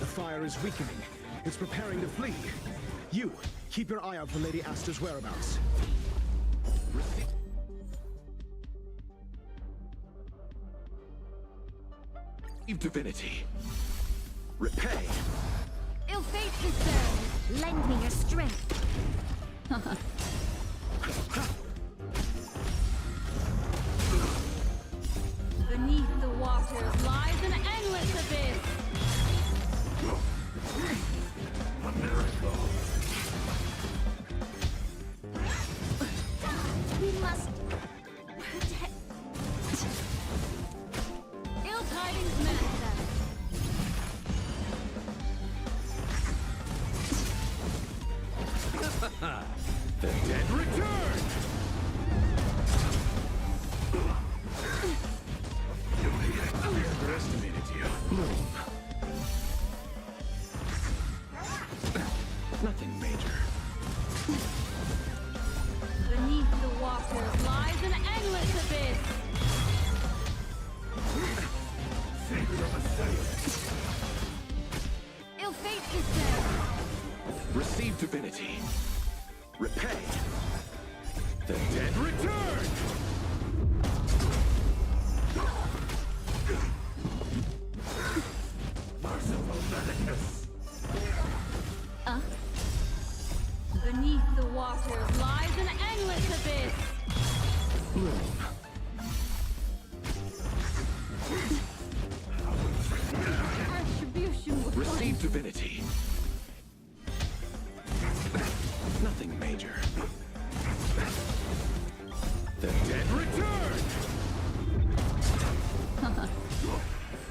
The fire is weakening. It's preparing to flee. You, keep your eye out for Lady Asta's whereabouts. Receive divinity. Repay. Ill fate descends. Lend me your strength. Beneath the waters lies an endless abyss. A miracle. We must protect. Ill tidings manifest. The dead return! I underestimated you. Nothing major. Beneath the waters lies an endless abyss. Ill fate descends. Receive divinity. Repay. The dead return! Merciful Medicus! Beneath the waters lies an endless abyss. Bloom. Attribution was Receive divinity. Nothing major. The dead return!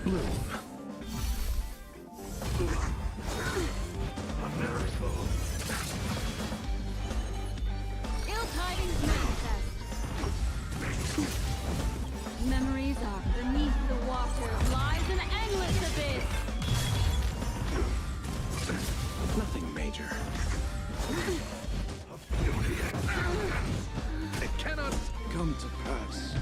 Bloom. A miracle. Ill tidings manifest. Memories are beneath the waters lies an endless abyss. Nothing major. It cannot come to pass.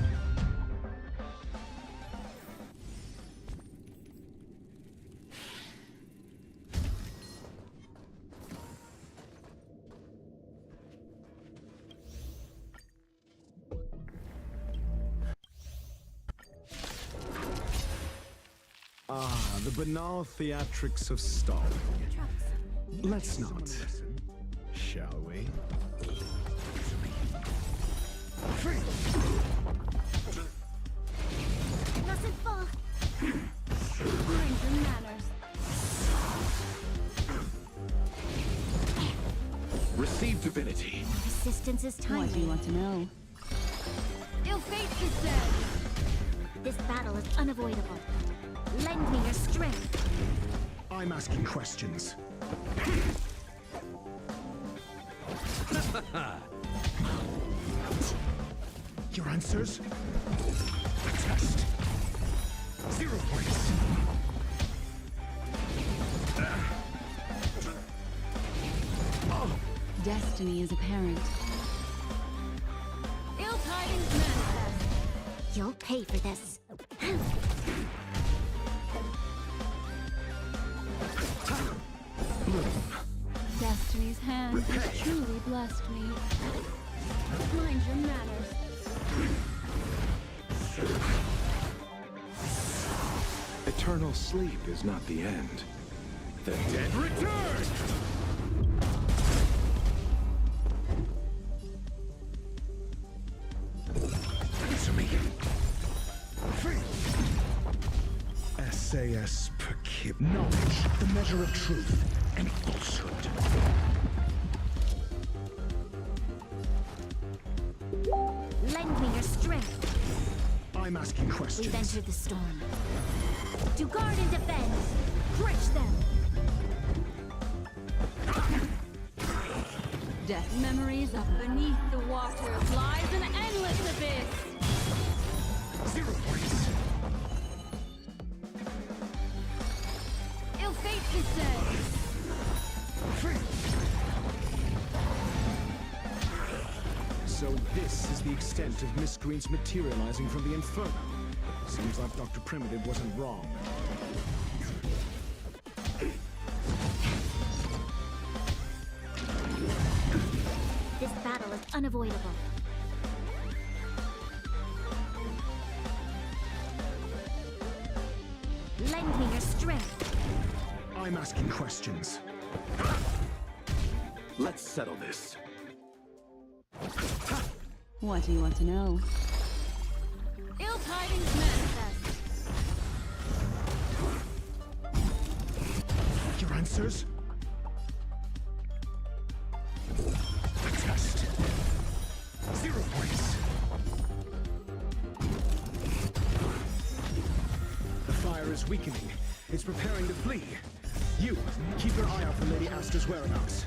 Ah, the banal theatrics of stalling. Let's not, shall we? Mustn't fall. Mind your manners. Receive divinity. Resistance is timely. What do you want to know? Ill fate descends. This battle is unavoidable. Lend me your strength. I'm asking questions. Your answers? A test. 0 points. Destiny is apparent. Ill tidings manifest. You'll pay for this. Destiny's hand has truly blessed me. Mind your manners. Eternal sleep is not the end. The dead return! Answer me. SAS Perkib. Knowledge, the measure of truth and falsehood. Lend me your strength. I'm asking questions. We've entered the storm. To guard and defend. Crush them. Death memories up beneath the waters lies an endless abyss. 0 points. Ill fate descends. So this is the extent of miscreants materializing from the Inferno. Seems like Dr. Primitive wasn't wrong. This battle is unavoidable. Lend me your strength. I'm asking questions. Let's settle this. What do you want to know? Ill tidings manifest. Your answers? A test. 0 points. The fire is weakening. It's preparing to flee. You, keep your eye out for Lady Asta's whereabouts.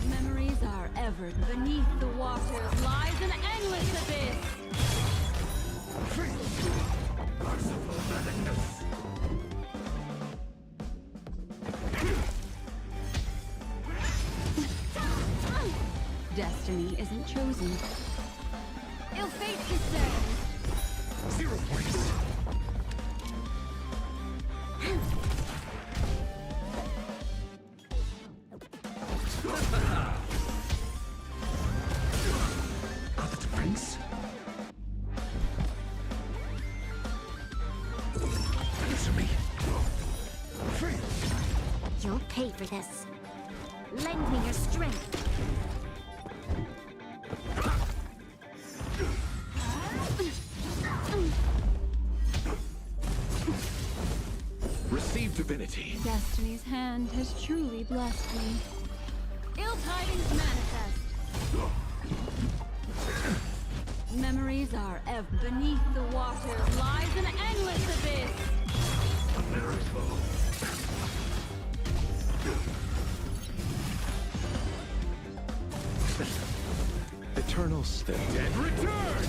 Memories are ever beneath the waters lies an endless abyss. Merciful Medicus. Destiny isn't chosen. Ill fate descends. 0 points. Other prince? Answer me. Free. You'll pay for this. Lend me your strength. Receive divinity. Destiny's hand has truly blessed me. Ill tidings manifest. Memories are ever beneath the water lies an endless abyss. A miracle. Eternal the dead return!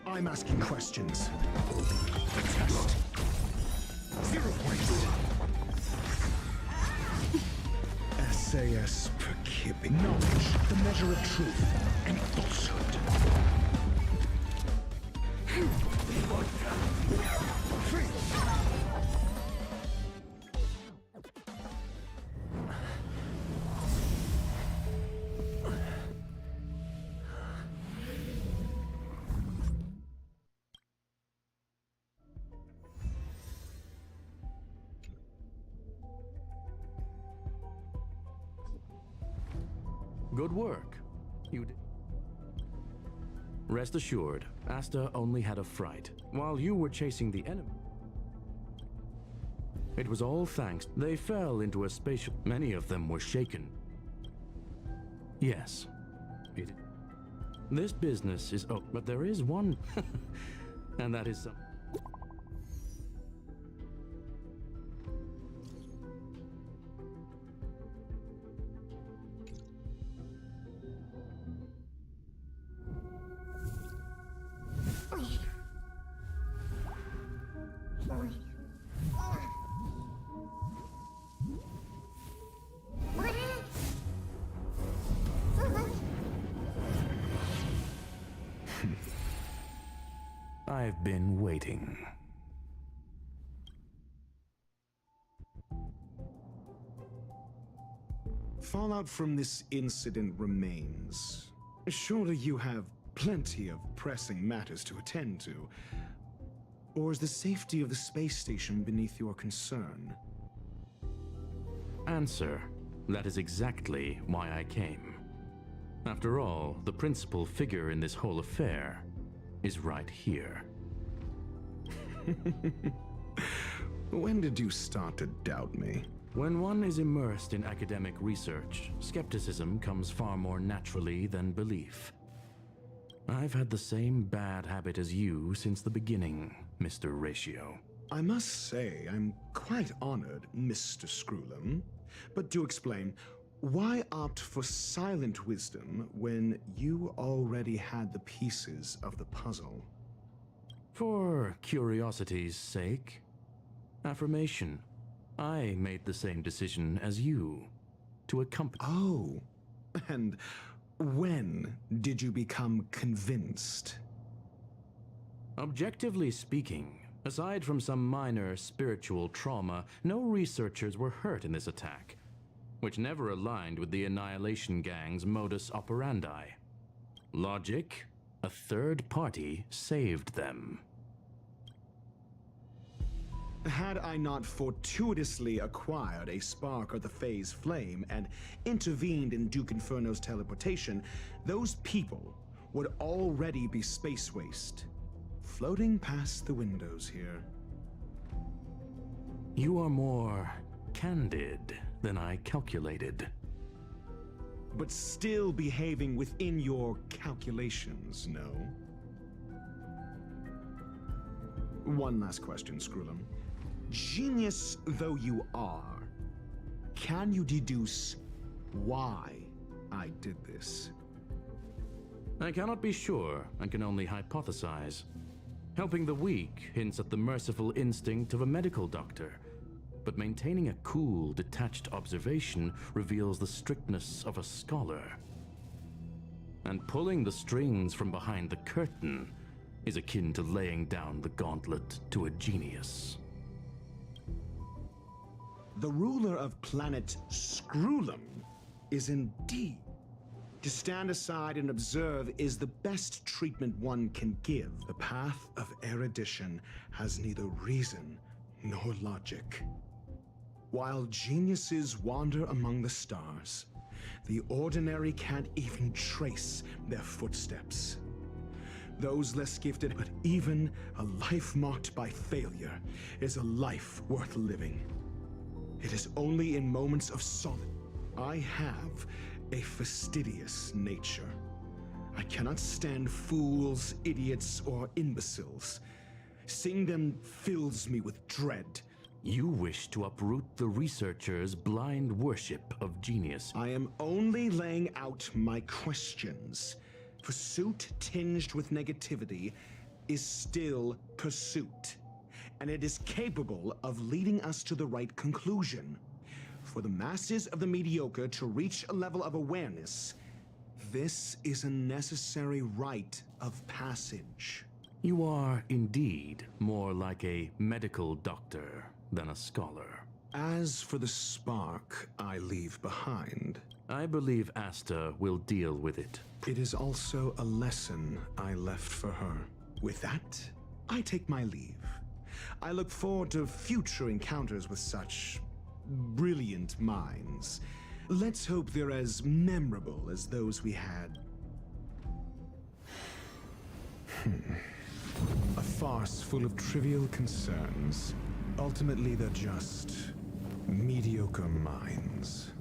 I'm asking questions. A test. 0 points. SAS per Kibbe. Knowledge, the measure of truth and falsehood. Good work. You did. Rest assured, Asta only had a fright, while you were chasing the enemy. It was all thanks. They fell into a spaceship. Many of them were shaken. Yes. This business is... Oh, but there is one... and that is some... I've been waiting. Fallout from this incident remains. Surely you have plenty of pressing matters to attend to. Or is the safety of the space station beneath your concern? Answer. That is exactly why I came. After all, the principal figure in this whole affair is right here. When did you start to doubt me? When one is immersed in academic research, skepticism comes far more naturally than belief. I've had the same bad habit as you since the beginning, Mr. Ratio. I must say, I'm quite honored, Mr. Screwlum. But do explain, why opt for silent wisdom when you already had the pieces of the puzzle? For curiosity's sake. Affirmation. I made the same decision as you. To accompany... Oh. And when did you become convinced? Objectively speaking, aside from some minor spiritual trauma, no researchers were hurt in this attack, which never aligned with the Annihilation Gang's modus operandi. Logic? A third party saved them. Had I not fortuitously acquired a spark of the Phase Flame and intervened in Duke Inferno's teleportation, those people would already be space waste, floating past the windows here. You are more candid than I calculated. But still behaving within your calculations, no? One last question, Screwlum. Genius though you are, can you deduce why I did this? I cannot be sure and can only hypothesize. Helping the weak hints at the merciful instinct of a medical doctor, but maintaining a cool, detached observation reveals the strictness of a scholar. And pulling the strings from behind the curtain is akin to laying down the gauntlet to a genius. The ruler of planet Screwlum is indeed. To stand aside and observe is the best treatment one can give. The path of erudition has neither reason nor logic. While geniuses wander among the stars, the ordinary can't even trace their footsteps. Those less gifted, but even a life marked by failure is a life worth living. It is only in moments of solitude. I have a fastidious nature. I cannot stand fools, idiots, or imbeciles. Seeing them fills me with dread. You wish to uproot the researchers' blind worship of genius. I am only laying out my questions. Pursuit tinged with negativity is still pursuit, and it is capable of leading us to the right conclusion. For the masses of the mediocre to reach a level of awareness, this is a necessary rite of passage. You are indeed more like a medical doctor than a scholar. As for the spark I leave behind, I believe Asta will deal with it. It is also a lesson I left for her. With that, I take my leave. I look forward to future encounters with such brilliant minds. Let's hope they're as memorable as those we had. A farce full of trivial concerns. Ultimately, they're just mediocre minds.